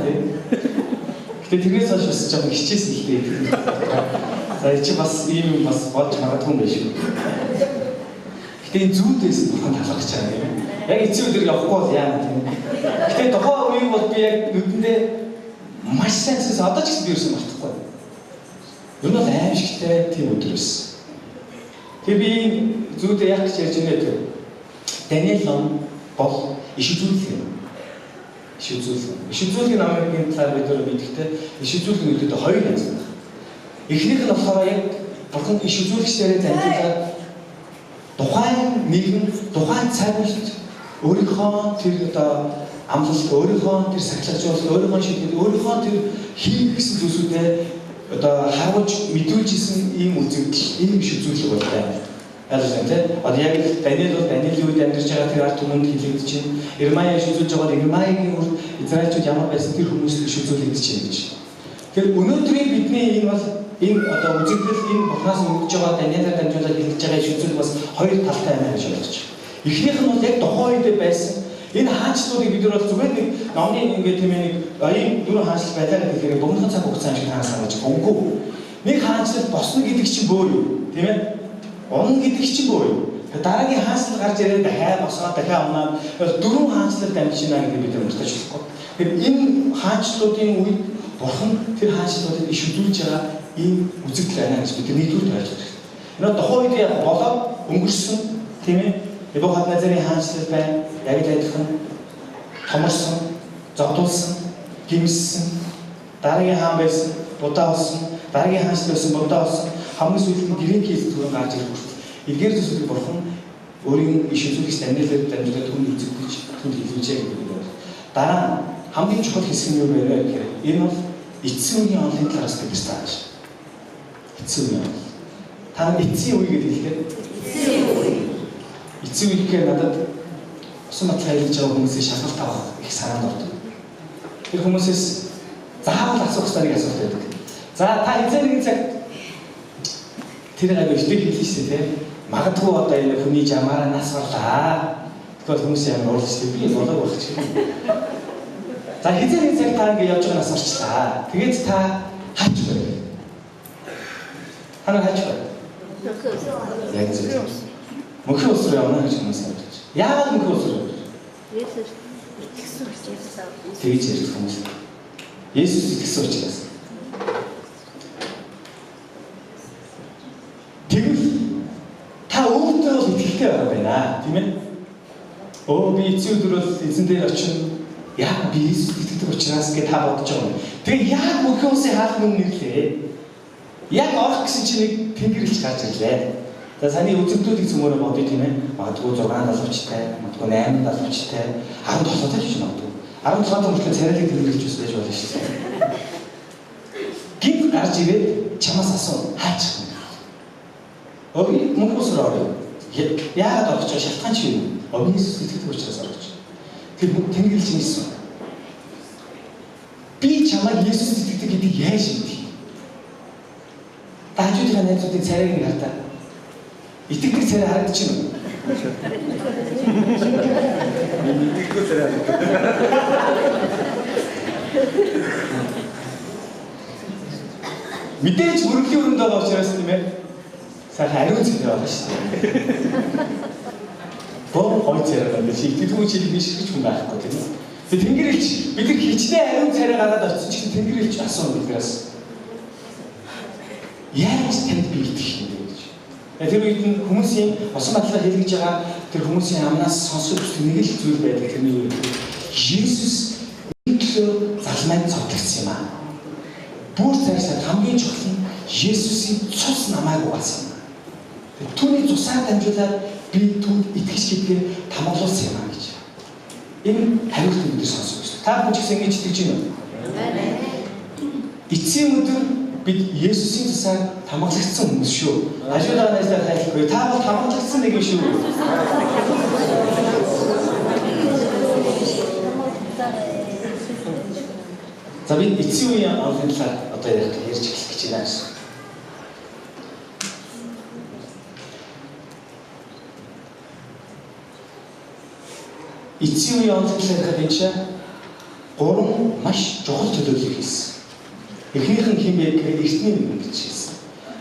Тэгээ тэрнээс хойш бас жоохон хичээсэн л дээ. За чи бас ийм бас болж магадгүй юм биш үү? Гэтэ энэ зүүдээс бурхан талархаж байгаа юм. Яг эцсийн өдөр явахгүй бол яана тийм. Гэтэ тухайн үеиг бол би яг нүдэндээ маш сайн зүйлс одоо ч гэсэн би юусэн мартахгүй. Юу нэг аимшигтай тийм өдөр байсан. Тэр би зүйдээ яг гэж ярьж байна гэдэг. Даниэл ном бол иш үзүүлэх юм. Иш үзүүлэх намын талаар бид нар мэдэхдээ иш үзүүлэх үүдээ хоёр янз байна. Эхнийх нь болохоор яг бурхан иш үзүүлэгчдэрээ дамжуулаад тухайн нэгэн тухайн цаг үед өөрийнхөө тэр одоо амлалт, өөрийнхөө тэр сахилгажуулалт, өөрийнхөө шийдвэр, өөрийнхөө тэр хийх гэсэн зүйлсүүдээ одоо харуулж мэдүүлж исэн ийм үзэгдэл, ийм иш үзүүлэг байна. Ялсан тийм. Одоо яг Даниэл бол Даниэлийн үед амьдарч байгаа тэр ард түмэнд хэлэгдэж байна. Ирмая иш үзүүлж байгаа Ирмаягийн үр Израильчууд ямар байсан тэр хүмүүст иш үзүүлэгдэж байна гэж. Тэр өнөөдрийн бидний энэ бол энэ одоо үзэгдэл энэ бурхнаас өгж байгаа Даниэлээр дамжуулаад хэлж байгаа иш үзүүлэг бас хоёр талтай байна гэж ойлгож байна. Эхнийх нь бол яг тухайн үед байсан энэ хаанчлуудыг бид нар бол зүгээр нэг номны ингээд тийм нэг оюун дөрөв хаанчлал байлаа гэхээр богино цаг хугацаанд шиг хаанчлал гэж үгүй. Нэг хаанчлал босно гэдэг чинь өөр юу, тийм ээ? Унна гэдэг чинь өөр юу? Дараагийн хаанчлал гарч ирээд дахиад босгоод дахиад унаад дөрөв хаанчлал дамжина гэдэг бид нар мартаж болохгүй. Тэгэхээр энэ хаанчлалуудын үед бурхан тэр хаанчлалуудыг иш үзүүлж байгаа ийм үзэгдэл байна гэж бид нэгдүгээр ойлгох хэрэгтэй. Энэ тухайн үед яг болоод өнгөрсөн, тийм ээ? Небухаднецарын хаанчлал байна. Яг л адилхан томорсон, зодуулсан, гимссэн, дараагийн хаан байсан, будаа болсон, дараагийн хаанчлал байсан, будаа болсон, хамгийн сүүлийн гэрийн хийх түрэн гарч ирэх хүртэл эдгээр зүйлсүүдийг бурхан өөрийн иш үзүүлэгч Даниэлээр дамжуулаад түн үзэгдэж, түн хэлүүлжээ гэдэг юм. Дараа нь хамгийн чухал хэсэг нь юу вэ гэхээр энэ бол эцсийн үеийн онлын талаас гэж тааж. Эцсийн үе. Та эцсийн үе гэдэг хэлдэг. Эцсийн үе. Эцсийн үе гэхээр надад усан батлаа хэлж байгаа хүмүүсийн шалгалт авах их санаанд ордог. Тэр хүмүүсээс заавал асуух хэрэгтэй асуулт байдаг. За та эзэн нэг цаг тэр аяг ихтэй хэлж шээ тийм. Магадгүй одоо энэ хүний жамаараа нас гарлаа. Тэгвэл хүмүүс ямар уурлж би болоо байх ч юм. За эзэн нэг цаг та ингэ явж байгаа нас орчлаа. Тэгээд та хаач байна. Ханаа хаач байна. Яг зөв. Мөнхийн ус руу явна гэж хүмүүс ярьж байна. Яагаад мөнхийн ус руу? Есүс итгэсэн учраас. Тэгж ярьж хүмүүс. Есүс итгэсэн учраас. Тэгвэл та өөртөө бол итгэлтэй байгаа байна, тийм ээ? Оо би эцсийн өдөр бол эзэн дээр очино. Яг би Есүс итгэдэг учраас гэж та бодож байгаа юм. Тэгээ яг мөнхийн усын хаалт нүн нэрлээ. Яг орох гэсэн чинь нэг тэнгэр илч гарч ирлээ. За саяны үзэгдлүүдийг цөмөрө бодъё тийм ээ. Магадгүй 6 залуучтай, магадгүй 8 залуучтай, 17 таач ч магадгүй. 16 таа хүртэл царайлаг тэмдэглэж байж болно шүү дээ. Гинт гарч ирээд чамаас асуу хаач. Өөг мөнх усраа орё. Яагаад орж байгаа шалтгаан чи юу? Обнис сэтгэдэг учраас орж. Тэр тэмдэглэж нээсэн. Би чамайг Есүс итгэдэг гэдгийг яаж мэдэх? Таажуудын найзуудын царайг нэг хартаа. Итгэдэг царай харагдчих юм. Итгэдэг царай. Мэдээж мөрөглөлийн өрөнд байгаа учраас тийм ээ. Сайн хариу зүйл байна шүү дээ. Боо хойц яриад байна. Итгэдэг үчиг биш гэж хүн байхгүй тийм ээ. Тэгээд тэнгэрэлч бид нар хичнээн хариу царай гараад очиж чинь тэнгэрэлч асуув биднээс. Яаж танд би итгэх юм бэ гэж. Тэр үед нь хүмүүсийн усан баталгаа хэлгэж байгаа тэр хүмүүсийн амнаас сонсож нэг л зүйл байдаг тэрний юу вэ? Есүс өнөөдөр залмайд цогцолсон юм аа. Бүр цаашаа хамгийн чухал нь Есүсийн цус намайг угаасан. Түүний цусаар дамжуулаад би түүнд итгэж гэдгээ тамгаалуулсан юм аа гэж. Энэ хариулт нь бид сонсож байна. Та бүхэн ч гэсэн ингэж итгэж байна уу? Эцсийн өдөр бид Есүсийн цусаар тамгалагдсан хүмүүс шүү. Ажуулаа найзлаа тайлбарлая. Та бол тамгалагдсан нэг юм шүү. За бид эцсийн үеийн онлын талаар одоо ярьж эхлэх гэж байна. Эцсийн үеийн онлын талаар энэ чинь 3 маш чухал төлөвлөлт хийсэн. Эхнийх нь хэм бэ гэхээр эртний нэг гэж хэлсэн.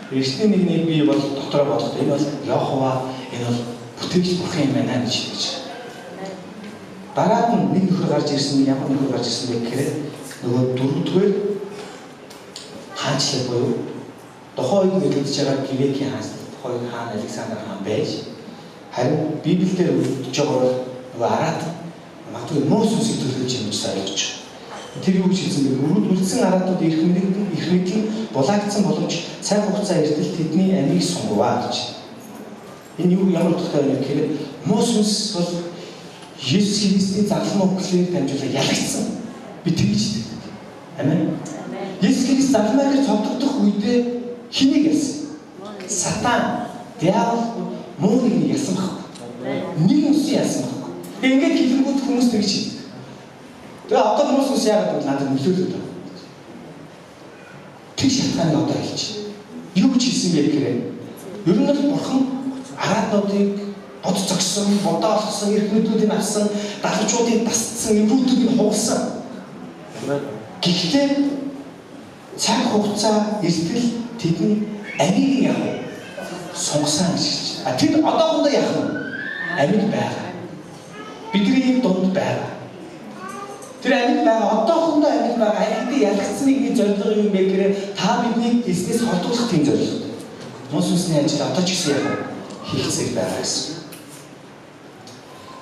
Эртний нэгнийг би бол дотроо бодоход энэ бол Йохова, энэ бол бүтээгч бурхан юм байна гэж хэлж байна. Дараад нь нэг нөхөр гарч ирсэн, ямар нөхөр гарч ирсэн бэ гэхээр нөгөө дөрөвдүгээр хаанчлал буюу тухайн үед нэрлэж байгаа Грекийн хаанчлал, тухайн хаан Александр хаан байж харин Библиэлд үлдэж байгаа нөгөө Арат магадгүй Мос үсийг төлөвлөж юм гэж ойлгож байна. Тэр юу гэж хэлсэн бэ? Үлдсэн араатууд их мэдэн булаагдсан боломж цаг хугацаа эртэл тэдний амийг сунгаваа гэж. Энэ юу ямар утгатай вэ гэхээр Мос үс бол Есүс Христийн загалмай үгээр дамжуулан ялагдсан. Би тэгж хэлдэг. Амен. Есүс Христ загалмайгаар цогтгодох үедээ хэнийг ялсан? Сатан, диавол муу нэг ялсан баг. Нэг үс ялсан баг. Ингээд хэлэнгүүт хүмүүс тэгж хэлдэг. Тэгээ одоо хүмүүс үс яагаад бол надад нөлөөлөд байна. Тэг шалтгааны одоо хэлж. Юу ч хэлсэн бэ гэхээр ер нь бол бурхан араатнуудыг бод зогсон, бодоо олгосон, эрхмэдүүдийг авсан, далавчуудыг дасцсан, эврүүдийг хугалсан. Гэхдээ цаг хугацаа эртэл тэдний амийг яах вэ? Сунгасан гэж хэлж. Тэд одоохондоо яах вэ? Амийг байгаа. Бидний дунд байгаа. Тэр амийг байгаа, одоохондоо амийг байгаа. Амийг ялгцсныг нэг зорилго юм бэ гэхээр та биднийг эснээс холдуулах тийм зорилго. Мос үсний ажил одоо ч гэсэн яах вэ? Хийхсээр байгаа гэсэн.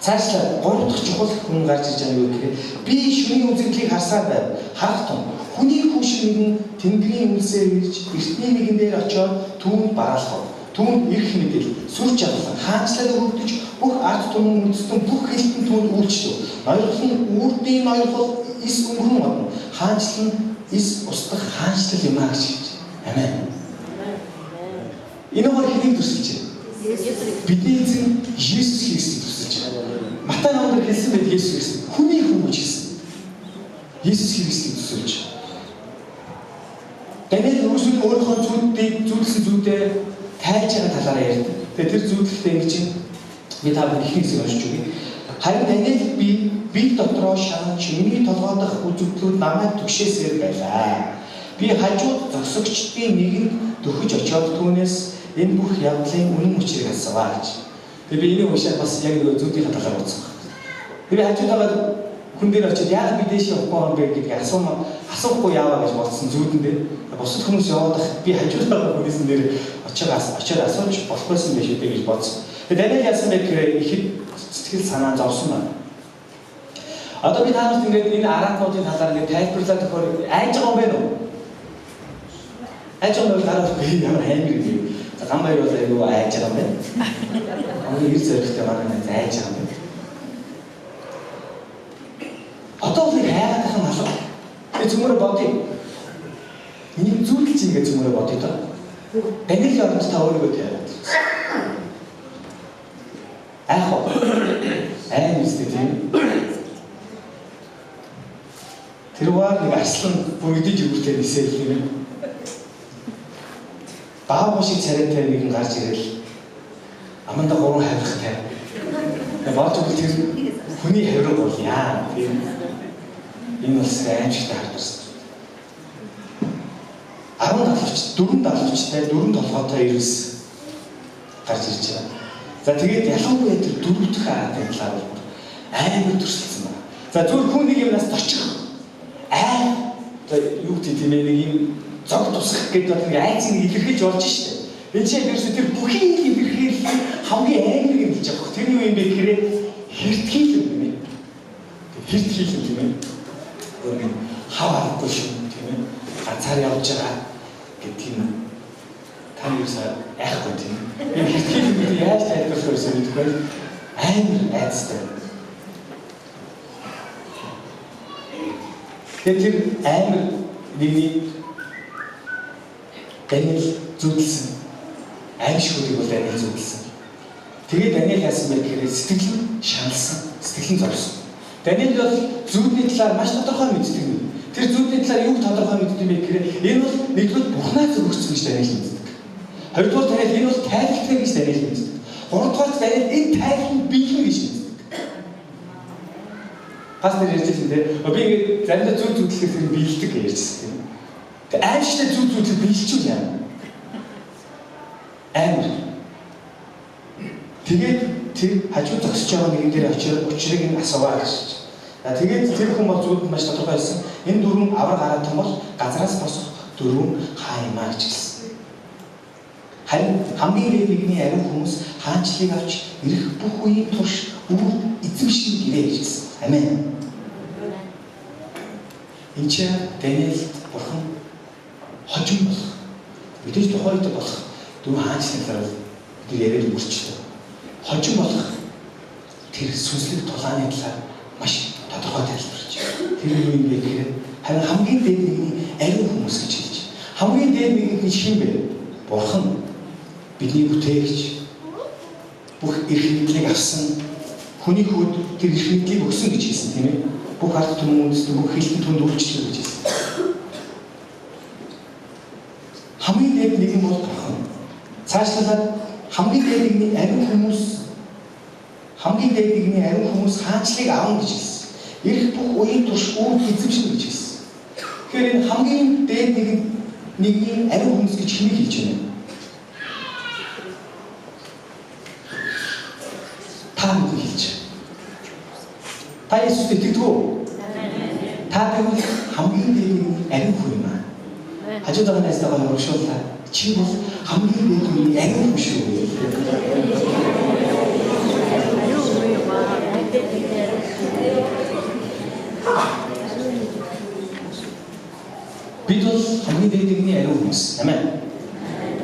Цаашлаа 3 дахь чухал хүн гарч ирж байгаа юу гэхээр би шүний үзэгдлийг харсаар байв. Харах тун хүний хүүшиг нэгэн тэнгэрийн үлсээр ирж эртний нэгэн дээр очиод түүнд бараалхав. Түүнд ирэх мэдэл сүр чадлан хаанчлал өргөдөж бүх ард түмэн үндэстэн бүх хэлтэн түүнд үйлчлэв. Ноёрхол нь үрдийн ноёрхол эс өнгөрөн модно. Хаанчлал нь эс устдах хаанчлал юм аа гэж хэлж. Амен. Энэ хоёр хэнийг төсөлж байна? Бидний эзэн Есүс Христийг төсөлж байна. Матай номдэр хэлсэн байл Есүс Христ хүний хүн гэж хэлсэн. Есүс Христийг төсөлж. Даниэл өөрсдөө өөрийнхөө зүйлсэн зүйлээ тайлж байгаа талаараа ярьдаг. Тэгээ тэр зүйлтэй ингэж би та бүхэн ихний хэсэг уншиж өгье. Харин Даниэл би дотроо шааж миний толгойдох үзэгдлүүд намайг түгшээсээр байлаа. Би хажууд зогсогчдын нэгэнд дөхөж очиод түүнээс энэ бүх явдлын үнэн учрыг асууа гэж. Тэгээ би энийг уншаад бас яг нэг зүйлийн талаар бодсон. Би хажууд байгаа хүн дээр очиод яагаад би дэше явахгүй юм бэ гэдгийг асуухгүй яаваа гэж бодсон зүйдэн дээр. Бусад хүмүүс яваад би хажууд байгаа хүнээс нэр очиод асууж болохгүйсэн байх шүү дээ гэж бодсон. Тэгээ Даниэл яасан бэ гэхээр ихэд сэтгэл санаа зовсон байна. Одоо би та нарт ингээд энэ араатнуудын талаар ингээд тайлбарлаад өгөхөөр айж байгаа юм байна уу? Айж байгаа бол дараа би ямар хаймар юм. Гамбайр бол айгүй айж байгаа юм байна. Хамгийн их зэрэгтэй манай айж байгаа юм байна. Одоо л хайгаад байгаа юм алга. Тэгээ зүмөрө бодъё. Энийг зүйлч ингээд зүмөрө бодъё та. Даниэл орнд та өөрийгөө тавиад. Аах уу? Айн үстэй тийм. Тэрвээ нэг арслан бүгдийг өвөртэй нисээл юм. Баав шиг царайтай нэгэн гарч ирэл. Аманда 3 хавирахтай. Баатуул тэр хүний хавирга бол яа тийм. Энэ бас аимшигтай харагдсан. 10 давлчтай 4 толгойтой ирвэс гарч ирж байгаа. За тэгээд ялангуяа тэр 4 дахь араатын талаар бол амар төрөлцсөн байна. За зөвхөн хүн нэг юмнаас очих за юу гэдэг тийм нэг юм зог тусах гэдэг нэг айцыг илэрхийлж болж штэ. Энэ чинь ерөөсөө тэр бүхий илэрхийлэл хамгийн амар юм гэж аах. Тэр юу юм бэ гэхээр хэртгийлэл юм. Хэртгийлэл юм ээ. Хав аргагүй шүү тийм ээ. Ганцаар явж байгаа гэдэг юм. Та юусаа айхгүй тийм. Энэ хэртгийлэл яаж тайлбарлах вэ гэдэггүй амар айцтай. Тэгээд тэр амар нэгний Даниэл зүудэлсэн. Аимшигуудыг бол Даниэл зүудэлсэн. Тэгээд Даниэл яасан бэ гэхээр сэтгэл нь шаналсан, сэтгэл нь зовсон. Даниэл бол зүудний талаар маш тодорхой мэддэг юм. Тэр зүудний талаар юу тодорхой мэддэг юм бэ гэхээр энэ бол нэгдүгээр Бурханаас өгөгдсөн гэж Даниэл мэддэг. Хоёрдугаар Даниэл энэ бол тайлбартай гэж Даниэл мэддэг. Гуравдугаар Даниэл энэ тайлбарыг биелнэ гэж мэддэг. Пастор ярьжсэн тийм. Би ингээд заримдаа зүудлэхээр тэр биелдэг гэж ярьжсэн тийм. Тэг аимшигтай зүудлэх биелчүүл яа. Амар. Тэгээд тэр хажуу зогсож байгаа нэгэн дээр очиод учрыг нь асуугаа гэж. Тэгээд тэр хүн бол зүгт маш тодорхой байсан. Энэ дөрвөн авраг гараад том бол газраас босох дөрвөн хаа юмаа гэж хэлсэн. Харин хамгийн нэгний ариун хүмүүс хаанчлыг авч ирэх бүх үеийн турш өвөр эзэмшин гэрээ гэж хэлсэн. Амен. Энд чи Даниэлд бурхан хожим болох. Мэдээж тухайд болох дөрвөн хаанчлын талаар бид яриад өнгөрчлөө. Хожим болох тэр сүнслэг тулааны талаар маш тодорхой тайлбарч. Тэр юу юм бэ гэхээр харин хамгийн дээд нэгний ариун хүмүүс гэж хэлж. Хамгийн дээд нэгний шин бэ? Бурхан бидний бүтээгч. Бүх эрх мэдлийг авсан хүний хүүд тэр эрх мэдлийг өгсөн гэж хэлсэн тийм ээ. Бүх ард түмэнд бүх хэлтэн түнд үйлчлэх гэж хэлсэн. Хамгийн дээд нэгэн бол бурхан. Цаашлаад хамгийн дээд нэгний ариун хүмүүс хаанчлыг аавна гэж хэлсэн. Ирэх бүх үеийн турш өвөр эзэмшнэ гэж хэлсэн. Тэгэхээр энэ хамгийн дээд нэгний ариун хүмүүс гэж хэнийг хэлж байна? Та бүхэн хэлж. Та Иесуст итгэдэг үү? Та бүхэн хамгийн дээд нэгний ариун хүн юм аа. Хажууд байгаа найзтайгаа ууршууллаа. Чи бол хамгийн дээд нэгний ариун хүн шүү. Бид бол хамгийн дээд нэгний ариун хүмүүс. Амен.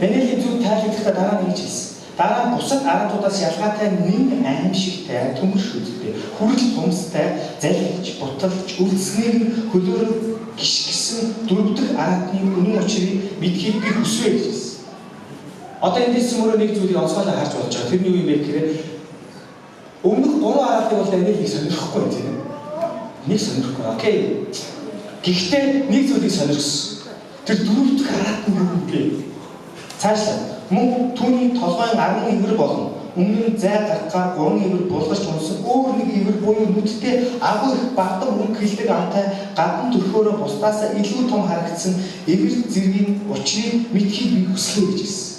Даниэлийн зүг тайлбарлахдаа дараа нь гэж хэлсэн. Дараа нь бусад аратуудаас ялгаатай нэг аимшигтай, төмөр шүдтэй, хүрэл тумстай, залхиж, буталж, үлдснээр хөлөөрөө гიშгсэн дөрөвдөг аратны үнэн учрыг мэдхийг би хүсвэ гэж хэлсэн. Одоо эндээс мөрөө нэг зүйлийг онцгойлоо харж болж байгаа. Тэрний юу юм бэ гэхээр өмнөх 3 аратыг бол Даниэлийг сонирхгүй юм тийм. Нэг сонирхгүй. Окей. Гэхдээ нэг зүйлийг сонирхсон. Тэр дөрөвдөг арат нь юу юм бэ? Цаашлаа мөн түүний толгойн 10 ивэр болно. Өмнө нь зай гарахаар 3 ивэр булгарч унсан өөр нэг ивэр буюу нүдтэй агуу их багдам мөнгө хилдэг амтай гадна төрхөөрөө бусдаасаа илүү том харагдсан ивэр зэргийн учрыг мэдхийг би хүслээ гэж хэлсэн.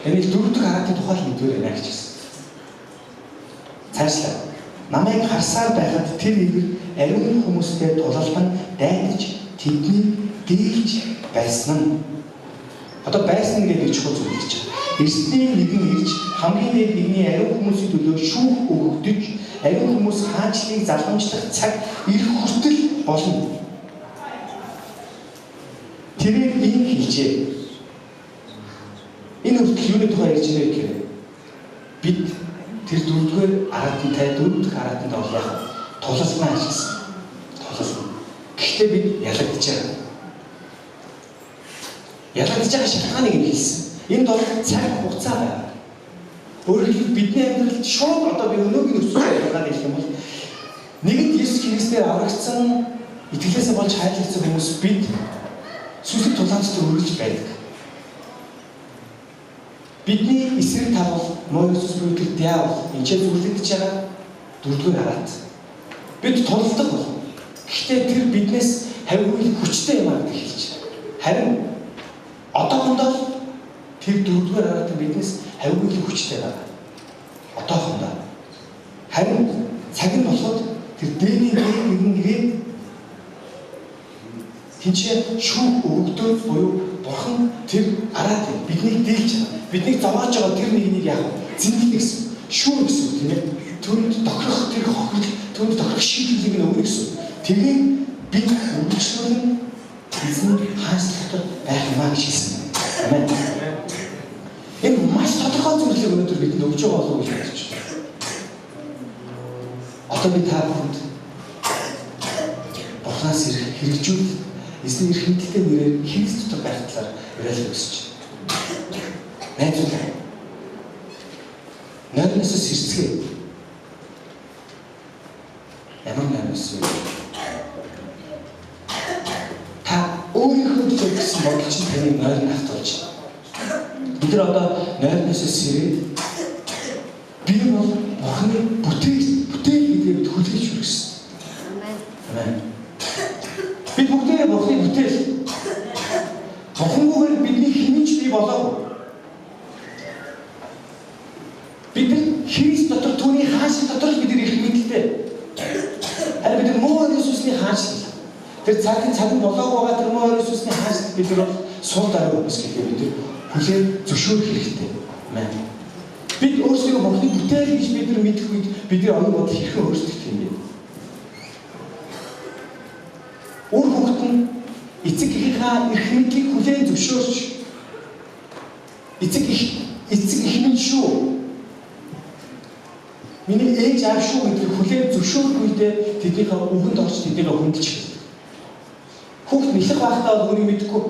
Энэ дөрөвдөг хараатын тухай мэдвэр байна гэж хэлсэн. Цаашлаа намайг харсаар байхад тэр ивэр ариун хүмүүстэй тулалдан дайдаж тэдний дийлж байсан нь. Одоо байсан гэдэг чухал зүйл гэж байна. Эрсдний нэгэн ирж хамгийн дээд нэгний ариун хүмүүсийн төлөө шүүх өгөгдөж, ариун хүмүүс хаанчлыг залгамжлах цаг ирэх хүртэл болно. Тэрээр ийм хэлжээ. Энэ хүртэл юуны тухай ярьж байгаа гэхээр бид тэр дөрөвдүгээр аратантай дөрөвдөх аратанд бол яг тулалнаа гэсэн. Тулална. Гэхдээ бид ялагдаж байгаа. Ялагдаж байгаа шалтгааныг нь хэлсэн. Энд бол цаг хугацаа байна. Өөрөөр хэлбэл бидний амьдралд шууд одоо би өнөөгийн өсвөр ялгаад хэлэх юм бол нэгэнт Есүс Христээр аврагдсан итгэлээсээ болж хайрлагдсан хүмүүс бид сүнслэг тулаанчтай өргөж байдаг. Бидний эсрэг тал бол муу Есүс бүрдэл диавол энэ ч зүрлэгдэж байгаа дөрөвдүгээр арат. Бид тулалдах бол. Гэхдээ тэр биднээс хавьгүй хүчтэй юм аа гэж хэлж байна. Харин одоохондоо тэр дөрөвдүгээр аратан биднээс хавьгүй хүчтэй байна. Одоохондоо. Харин цаг нь болоход тэр дээний нэгэн ирээд тэнцээ шүүх өгөгдөө буюу бурхан тэр араат биднийг дийлж байгаа. Биднийг зовоож байгаа тэр нэгнийг яах вэ? Зиндэх гэсэн. Шүүх гэсэн үг тийм ээ. Түүнд тохирох тэр хохирол, түүнд тохирох шийдлийг нь өгнө гэсэн. Тэгээд бид үргэлжлүүлэн эзэн хаанч дотор байх юмаа гэж хэлсэн. Амен. Энэ маш тодорхой зүйлийг өнөөдөр бидэнд өгч байгаа болов уу гэж бодож байна. Одоо би та бүхэнд бурханаас хэрэгжүүл эзний эрх мэдэлтэй нэрээр Христ дотор байх талаар яриад өгсөж байна. Найзууд нойрноос сэрцгээ. Ямар нойрноос вэ? Та өөрийнхөө төлөө гэсэн бодол чинь таны нойрн автуулж байна. Бид нар одоо нойрноос сэрээд би бол Бурханы бүтээл гэдгээ бид хүлээж хүргэсэн. Амен. Бид бүгдээ Бурханы бүтээл. Бурхангүйгээр бидний хинж бий болоогүй. Бид Христ хаанчлал дотор л бид их мэдэлтэй. Харин бид муу Иесусны хаанчлал. Тэр цагийн болоог байгаа тэр муу Иесусны хаанчлал бид нар сул дараа хүмүүс гэхээр бид хүлээн зөвшөөрөх хэрэгтэй. Амен. Бид өөрсдөө Бурхны бүтээл гэж бид нар мэдэх үед бидний оюун бодол хэрхэн өөрчлөгдөх юм бэ? Өөр хүүхэд нь эцэг эхийнхээ эрх мэдлийг хүлээн зөвшөөрч эцэг их минь шүү. Миний ээж аав шүү гэдгийг хүлээн зөвшөөрөх үедээ тэднийхээ үгэнд орж тэднийхээ хүндэлж эхэлдэг. Хүүхэд нэлэх байхдаа бол өөрийг мэдэхгүй,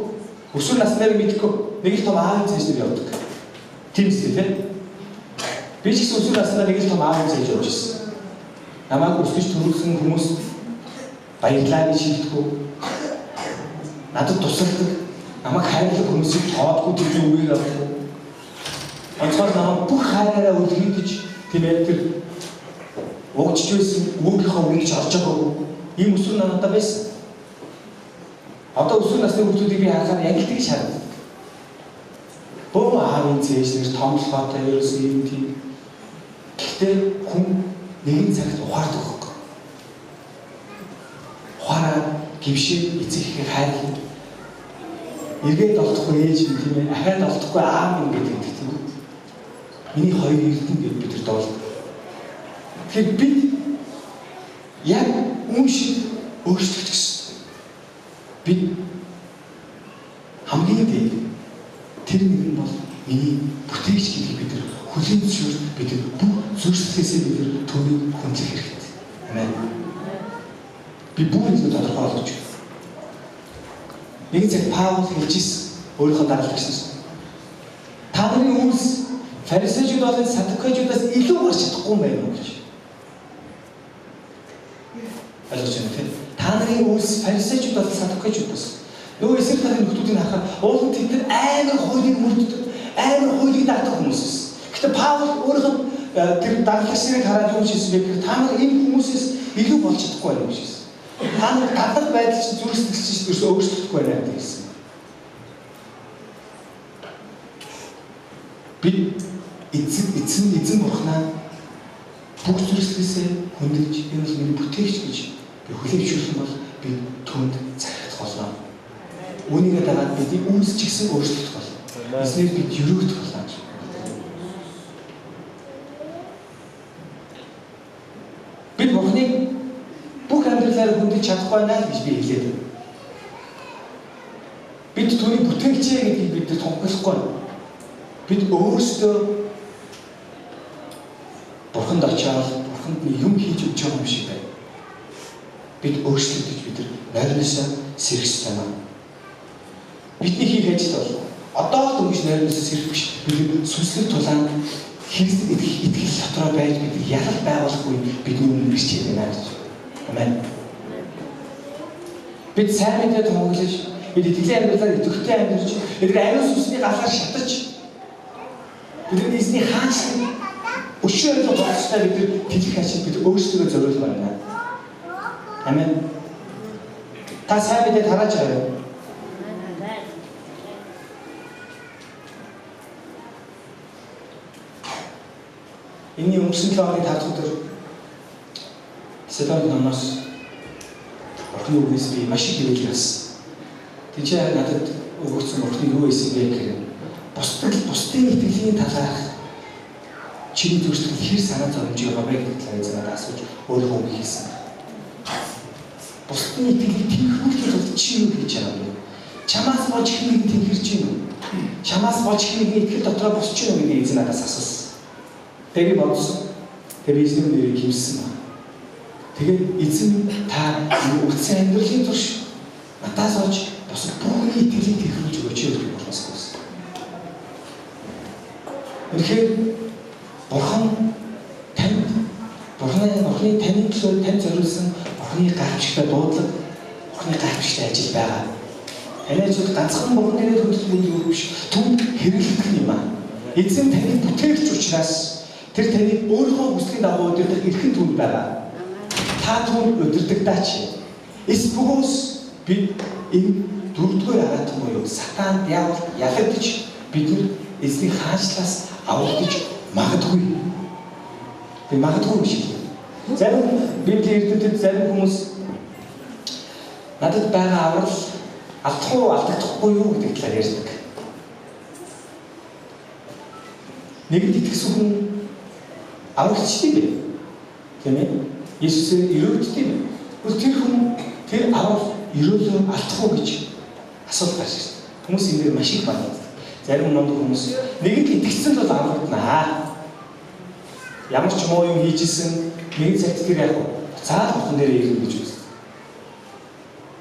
өсвөр наснаар мэдэхгүй нэг л том аавын цаашдаа явдаг. Тийм үстэй тийм. Би ч гэсэн өсвөр наснаар нэг л том аавын цааш явж ирсэн. Намайг өсгөж төрүүлсэн хүмүүс баярлалаа гэж хэлдэггүй. Надад тусалдаг, намайг хайрлах хүмүүсийг тоодгүй тэр үгээр авдаг. Онцгой намайг бүх хайраараа үлгэрдэж тийм ээ тэр угчж байсан өгийнхөө үгж орж байгаагүй. Ийм өсвөр надад байсан. Одоо өсвөр насны хүмүүсийг би харахаар яг л тэгж харагдав. Бөө аавын цээжлэр томлохоотой ерөөс юм тийм. Гэхдээ хүн нэгэн цагт ухаардаг хөөх. Ухаараа гимшээ эцэг ихийг хайрлах. Эргээд олдохгүй ээж юм тийм ээ. Ахаад олдохгүй аав юм гэдэг тийм үү? Миний хоёр эрдэнэ гэж бид нар доолдог. Тэгэхээр бид яг үн шиг өөрчлөгдөх гэсэн. Бид хамгийн дээд тэр нэг нь бол миний бүтээгч гэдгийг бид нар хүлээн зөвшөөрөх бид бүх зүйлсээсээ бид нар түүнийг хүндлэх хэрэгтэй. Амен. Би бүгд ингэ тодорхой болгож байна. Нэг цаг Паул хэлжсэн өөрийнхөө дараалагчнаас та нарын үйлс фарисеучуд болон садукеучудаас илүү гарч чадахгүй юм байна уу гэж. Ойлгож байна тийм. Та нарын үйлс фарисеучуд болон садукеучудаас нөгөө эсрэг талын нөхдүүдийг харахад уулын тэд нар амар хуулийг мөрддөг, амар хуулийг дагдаг хүмүүс байсан. Гэхдээ Паул өөрийнх нь тэр дараалагчныг хараад юу хийсэн бэ гэхээр та нар энэ хүмүүсээс илүү болж чадахгүй байх гэсэн. Та нар гадаад байдал чинь зүрх сэтгэл чинь ерөөсөө өөрчлөгдөхгүй байна гэсэн. Бид эзэн бурхнаа бүх зүйлсээсээ хүндэлж энэ бол миний бүтээгч гэж би хүлээн зөвшөөрөх бол би түүнд захирах болно. Үүнийгээ дагаад бидний үнс ч гэсэн өөрчлөгдөх болно. Эзнээр бид өрөөгдөх болно. Бид бурхныг бүх амьдралаар хүндэж чадахгүй байна гэж би хэлээд байна. Бид түүний бүтээгчээ гэдгийг бид тунхаглахгүй. Бид өөрсдөө бурханд очиад бурханд юм хийж өгч байгаа юм шиг байна. Бид өөрсдөө бид нойрноосоо сэргэж байна. Бидний хийх ажил бол одоо л дөнгөж нойрноосоо сэргэх биш. Бид сүнслэг тулаанд Христ итгэл дотроо байж бид ялал байгуулахгүй бидний өмнө ирж байна гэж. Амен. Бид сайн мэдээ тунхаглаж, бид итгэлийн амьдралаар идэвхтэй амьдарч, бид ариун сүнсний галаар шатаж, бидний эзний хаанчлал өшөө илүү болцтой бид тэлэх ажил бид өөрсдөө зориулж байна. Амен. Та сайн мэдээ тарааж байгаа. Энэний өнгөрсөн 7 оны 5 дахь өдөр Седон номоос Бурхны үгээс би маш их юм хэлсэн. Тийчээ надад өгөгдсөн Бурхны юу байсан бэ гэхээр бусдын итгэлийн талаарх чиний төрөлд хэр санаа зовж байгаа бэ гэдэг талаар надад асууж өөрөө хэлсэн. Бусдын итгэлийн тэнхрүүлэхэд бол чи юу хийж байгаа юм бэ? Чамаас болж хэнийг тэнхэрч юм уу? Чамаас болж хэнийг итгэл дотроо босч юм гэдгийг эзэн надаас асуусан. Тэгээд бодсон. Тэгээд эзэн нэрийг хэмсэн ба. Тэгээд эзэн та үгдсэн амьдралын турш надаас олж босод бүхний итгэлийг тэнхрүүлж өгөөч гэж болохоос гэсэн. Тэгэхээр Бурхны таны төлөө тань зориулсан Бурхны гайхамшигтай дуудлага, Бурхны гайхамшигтай ажил байгаа. Таны зөвхөн ганцхан Бурхны нэрээр хөдөлгөөн юу биш, түнд хэрэглэх юм аа. Эзэн таны бүтээгч учраас тэр таны өөрийнхөө хүслийн дагуу өдөрдөх эрхэм түнд байгаа. Та түнд өдөрдөгдөөч. Эсбөгөөс бид энэ дөрөвдүгээр агаат буюу сатан диавол ялагдж бид нар эзний хаанчлаас аврагдаж магадгүй. Би магадгүй юм шиг. Зарим Библийн эрдэмтэд зарим хүмүүс надад байгаа аврал алдах уу алдагдахгүй юу гэдэг талаар ярьдаг. Нэгд итгэсэн хүн аврагчдээ бэ. Тийм ээ? Иесусээр өрөвддөг юм. Тэр хүн тэр аврал өрөөлөө алдах уу гэж асуулт гарч ирсэн. Хүмүүс энэ маш их байна. Зарим номд хүмүүс нэгд итгэсэн бол аврагдана. Ямар ч муу юм хийжсэн нэг цагт тэр яг цаал бүхэн дээр ирнэ гэж үзсэн.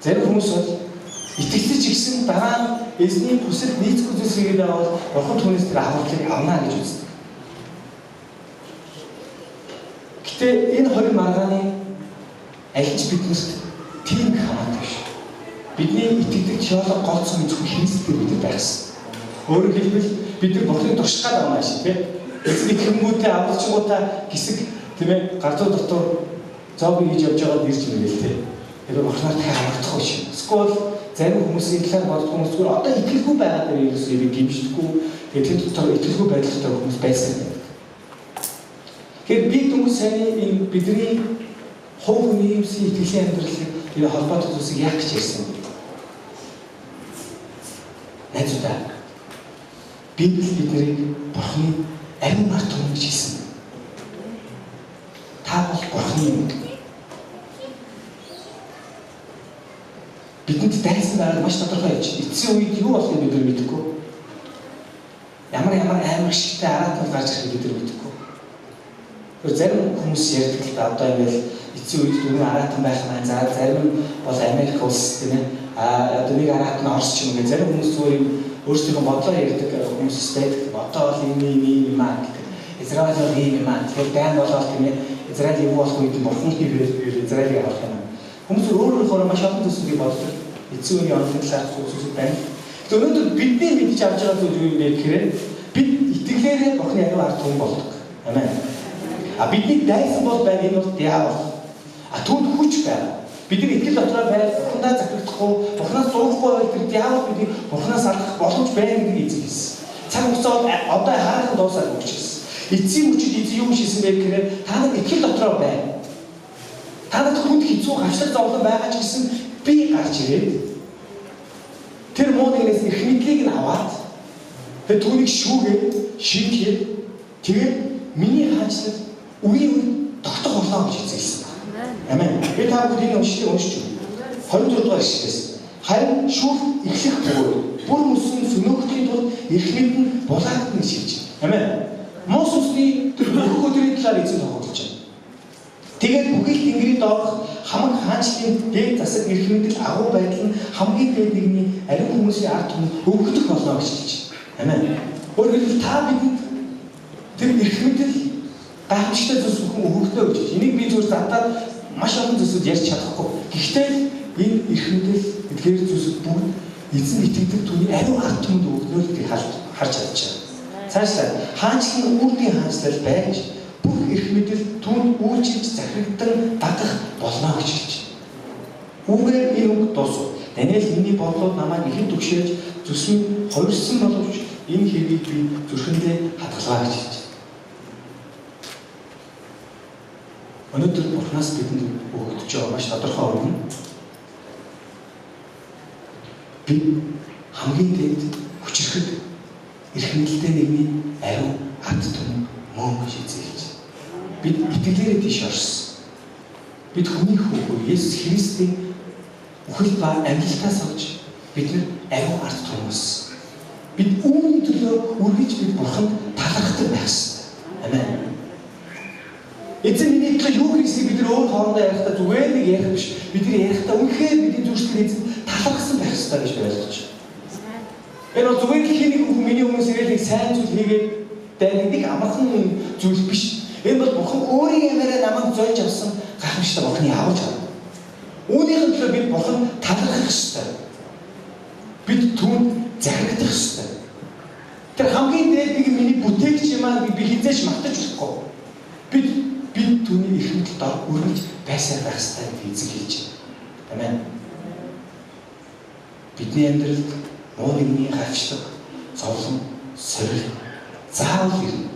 Зарим хүмүүс бол итгэж гисэн дараа эзний хүсэл нийцгүй зүйлсийг аваад бурхан түүнээс тэр авралыг авна гэж үзсэн. Гэтэ энэ хоёр маргааны аль ч биднэрт тийм хамаатай биш. Бидний итгэдэг теолог голцсон зөвхөн Христээр бид байсан. Өөрөөр хэлбэл бид нар бурханы туршлагад авна шүү, тийм. Эцэг хүмүүстээ авалчгуудаа хэсэг тийм ээ гардуу дотор зоог хийж явж байгаад ирж мэгэл тийм. Тэгэхээр бурханаар дахин аврагдах биш. Эсвэл зарим хүмүүсийн талаар бодох хүмүүс зүгээр одоо итгэлгүй байгаа дээр ерөөсөө ирэх гимшдэггүй. Тэгээд тэр дотор итгэлгүй байдалтай хүмүүс байсан юм. Тэгэхээр бид хүмүүс сайн энэ бидний хувь хүний юмсын итгэлийн амьдралыг энэ холбоотой зүйлсийг яах гэж ярьсан бэ? Найзуудаа Библи биднийг бурханы ариун ард түмэн гэж хэлсэн. Та бол бурханы юм. Бидэнд дайсан байгаад маш тодорхой яж. Эцсийн үед юу болохыг бид нар мэдэхгүй. Ямар амар шигтэй араатнууд гарч ирэх бид нар мэдэхгүй. Тэр зарим хүмүүс ярьдаг л да одоо ингээл эцсийн үед дөрвөн араатан байх маань за зарим бол Америк улс тийм ээ. Одоо нэг араатан Орос ч юм уу зарим хүмүүс зүгээр өөрсдийнхөө бодлоо ярьдаг хүмүүс байдаг. Одоо бол ийм юм аа гэдэг. Израиль бол ийм юм аа. Тэгэхээр дайн болоод тийм ээ. Израиль юу болох үед бурхан хийхээр Израилийг авах юм. Хүмүүс өөрөөр маш олон зүйлсийг боддог. Эцсийн үеийн онцлог талаар зүйлсүүд байна. Тэгэхээр өнөөдөр бидний мэдж авч байгаа зүйл юу юм бэ гэхээр бид итгэлээрээ бурханы ариун ард түмэн болдог. Амен. Бидний дайсан бол байна энэ бол диавол. Түүнд хүч байна. Бидний итгэл дотроо байж бурхандаа захирагдахгүй, бурханаас зурхгүй бол тэр диавол бидний бурханаас алдах боломж байна гэдгийг эзэлсэн. Цаг хугацаа одоо хараахан дуусаад өгчихсэн. Эцсийн мөчид эзэн юу хийсэн бэ гэхээр та нар итгэл дотроо байна. Та нар хүнд хэцүү гавшлаг зовлон байгаа ч гэсэн би гарч ирээд тэр муудагнаас их мэдлийг нь аваад тэр түүнийг шүүгээд шингээд тэгээд миний хаанчлал үеийн тогтох болно гэж эзэлсэн. Амен. Би та бүдгийн уншиж байна. 24 дугаар ишлээс. Харин шүүх эхлэх бөгөөд бүр мөсөн сүнөөхтийн тулд эрх мэдэн булаагдана гэж хэлж байна. Амен. Мос усны тэр бүх өдрийн талаар эзэн тохиолдож байна. Тэгээд бүхэл тэнгэрийн доорх хамаг хаанчлалын дээд засаг эрх мэдэл агуу байдал нь хамгийн дээд нэгний ариун хүмүүсийн ард түмэнд өгөгдөх болно гэж хэлж байна. Амен. Өөрөөр хэлбэл та бидэнд тэр эрх мэдэл гайхамшигтай зүйлс бүхэн өгөгдөө гэж. Энийг би зүгээр задаад маш олон зүйлсүүд ярьж чадахгүй. Гэхдээ энэ эрх мэдэл эдгээр зүйлсүүд бүгд эзэн итгэдэг түүний ариун ард түмэнд өгнө гэдгийг харж чадж байна. Цаашлаа хаанчлалын үрдийн хаанчлал байж бүх эрх мэдэл түүнд үйлчилж захирагдан дагах болно гэж хэлж байна. Үүгээр энэ үг дуусав. Даниэл миний бодлоод намайг ихэд төгшөөж зүсмэн хувирсан боловч энэ хэргийг би зүрхэндээ хадгалаа гэж хэлж байна. Өнөөдөр бурхнаас бидэнд өгөгдөж байгаа маш тодорхой үг нь би хамгийн дээд хүчрхэд эрх мэдэлтэй нэгний ариун ард түмэн мөн гэж эзэлж. Бид итгэлээрээ тийш орсон. Бид хүний хүүхүү Есүс Христийн үхэл ба амьдлалтаас олж бид ариун ард түмэн. Бид үүний төлөө үргэлж бид бурханд талархдаг байх ёстой. Амен. Эзэн миний төлөө юу хийсийг бид өөр хоорондоо ярихдаа зүгээр нэг ярих биш. Бид ярихдаа үнэхээр бидний зүрхлэг эзэн талархсан байх ёстой гэж ойлгож байна. Энэ бол зүгээр л хийх хүн миний өмнөөс ирээд нэг сайн зүйл хийгээд дайгдаг амархан зүйл биш. Энэ бол бурхан өөрийн ямаараа намайг зойж авсан гайхамшигтай бурханы авч байгаа. Үүнийхэн төлөө бид бурхан талархах ёстой. Бид түүнд захирагдах ёстой. Тэр хамгийн дээд нэг миний бүтээгч юм аа би хизээч мартаж болохгүй. Бид түүний эрх мэдэлд өргөж байсаар байх ёстой гэж эзэн хэлж байна. Амен. Бидний амьдралд муу нэгний гайхшлаг, зовлон, сорил заавал ирнэ.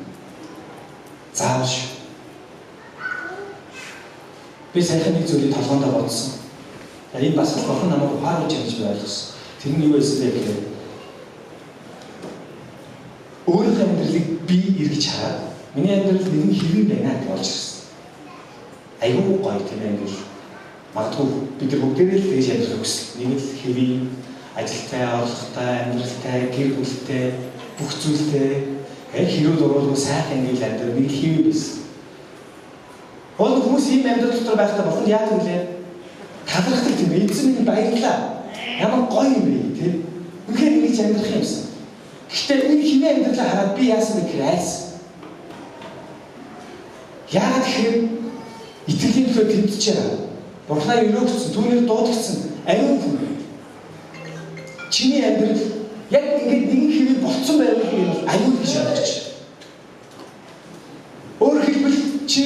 Заавал шүү. Би саяхан нэг зүйлийг толгоондоо бодсон. Энэ бас Бурхан намайг ухааруулж байгаа гэж би ойлгосон. Тэр нь юу байсан бэ гэхээр өөрийнхөө амьдралыг би эргэж хараад миний амьдрал нэгэн хэвэн байна гэж болж ирсэн. Айгүй гоё тийм ээ. Магадгүй бид нар бүгдээрээ л тэгж амьдрах хүсэл. Нэг л хэвийн ажилтай, орлоготой, амьдралтай, гэр бүлтэй, бүх зүйлтэй хэрүүд уруулгүй сайхан ингэж амьдрах нэг хэвэн байсан. Гол хүмүүс ийм амьдрал дотор байхдаа Бурхан яах вэ лээ? Талархдаг юм. Эзэн минь баярлалаа. Ямар гоё юм бэ тийм. Үнэхээр ингэж амьдрах юмсан. Гэхдээ энэ хэвэн амьдралаа хараад би яасан бэ гэхээр айсан. Яагаад гэхээр итгэлийн төлөө тэмцэж байгаа. Бурханаар өрөөгдсөн, түүнээр дуудагдсан ариун хүн. Чиний амьдрал яг ингэж нэгэн хэвэн болцсон байвал энэ бол аюул гэж ойлгож байна. Өөрөөр хэлбэл чи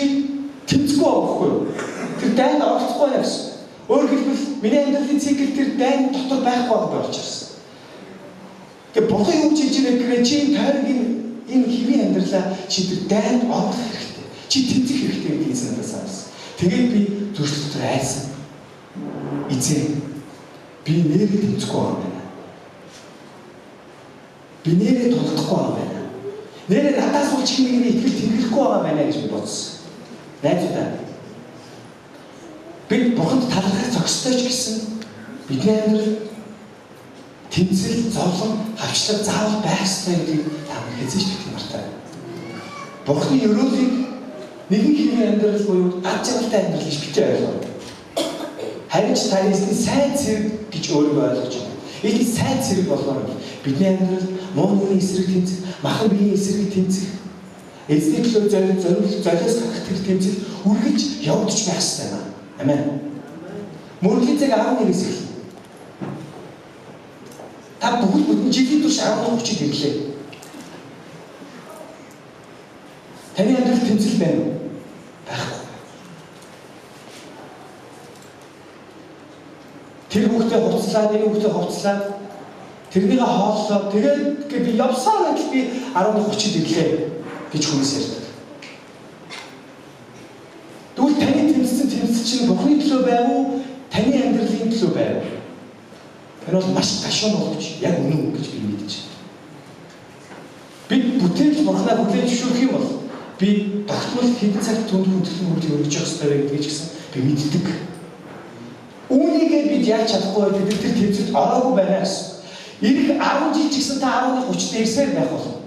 тэмцэхгүй байхгүй юу? Тэр дайнд оролцохгүй байх гэсэн. Өөрөөр хэлбэл миний амьдралын цикл тэр дайнд дотор байхгүй байгаа болж ирсэн. Тэгээ Бурхан юу хийж байгаа гэхээр чи тойрог энэ хэвийн амьдралаа чи тэр дайнд орох хэрэгтэй. Чи тэмцэх хэрэгтэй гэдгийг санаад санасан. Тэгээд би зүрхлэлтээр айсан. Эзэн би нэрээ тэмцэхгүй байгаа юм байна. Би нэрээ тулахгүй байгаа юм байна. Нэрээ надаас болж хинэний итгэл тэмдэглэхгүй байгаа юм байна гэж би бодсон. Найзуудаа бид Бурханд талархах зохистой ч гэсэн бидний амьдрал тэмцэл, зовлон, хавчлаг заавал байх ёстой гэдгийг та нар хэзээ ч битгий мартаа. Бурханы өрөөлийг нэгэн хэвийн амьдрал буюу ад жаргалтай амьдрал гэж битгий ойлгоо. Харин ч та эзний сайн зэрэг гэж өөрийгөө ойлгож байна. Энэ сайн зэрэг болохоор бидний амьдрал муу нүрийн эсрэг тэмцэх, махан биеийн эсрэг тэмцэх, эзний төлөө зориулж золиос гарах тэр тэмцэл үргэлж явагдаж байх ёстой юм. Амен. Мөрөлийн цаг 11-ээс эхэлнэ. Та бүгд жилийн турш 11-30-д ирлээ. Таны амьдрал тэмцэл байна уу? Байхгүй. Тэр хүүхдээ хувцлаад, энэ хүүхдээ хувцлаад тэрнийг хооллоо. Тэгээд би явсаа гэж би 11-30-д ирлээ гэж хүмүүс ярьдаг. Тэгвэл таны тэмцсэн тэмцэл чинь Бурханы төлөө байв уу? Таны амьдралын төлөө байв уу? Тэр бол маш гашуун болгож яг үнэн гэж би мэдэж байна. Бид бүтээл Бурханаа хүлээж зөвшөөрөх юм бол би тогтмол хэдэн цаг түнд хүндэтгэл мөрөлийг өргөж явах хэрэгтэй гэдгийг ч гэсэн би мэддэг. Үүнийгээ бид яаж чадахгүй бид тэр тэмцэлд ороогүй байна гэсэн. Ирэх 10 жил ч гэсэн та 11-30 дээрсээр байх болно.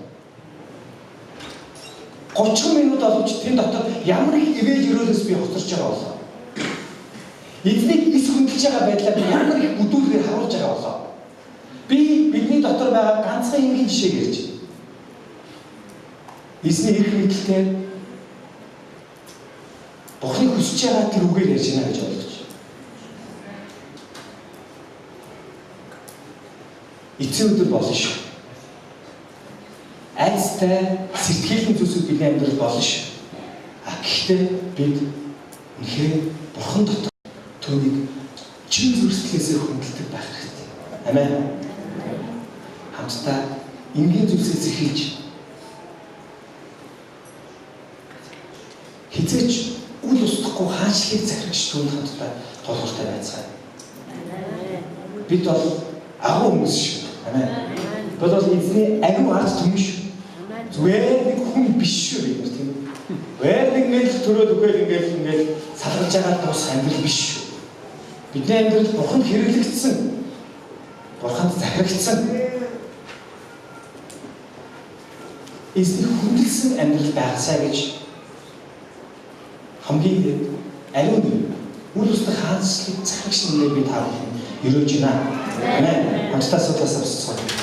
30 минут олж тэн дотор ямар их ивэж өрөөлөөс би хоцорч байгаа болоо. Эзнийг ис хөндлөж байгаа байдлаа би ямар их бүдүүлгээр харуулж байгаа болоо. Би бидний дотор байгаа ганцхан энгийн жишээг ярьж байна. Эзний эрх мэдэлтэй Бурханы хүсэж байгаа тэр үгээр ярьж байна гэж ойлгож. Эцсийн өдөр болно шүү. Айцтай сэтгэлийн зүйлсүүд бидний амьдрал болно шүү. Гэхдээ бид үнэхээр Бурхан дотор түүнийг чин зүрхсэтгээс хөндлөдөг байх хэрэгтэй. Амен. Хамтдаа энгийн зүйлсээс эхэлж хизээч үл устдахгүй хаанчлалыг захирагч түүнд хамтдаа толгортой байцгаая. Бид бол агуу хүмүүс шүү. Амен. Бид бол эзний агуу ард түмэн шүү. Зүгээр нэг хүн биш шүү бид нар тийм. Зүгээр нэг ингээл төрөөд үгээр ингээл салгаж байгаа тус амьдрал биш шүү. Бидний амьдрал Бурханд хэрэглэгдсэн. Бурханд захирагдсан. Эзний хүндэлсэн амьдрал байгаасаа гэж хамгийн ариун үл устдах хаанчлалыг захирагч нэрээр би та бүхэн өрөөж байна. Амен. Хамтдаа судлаасаа босцгоо.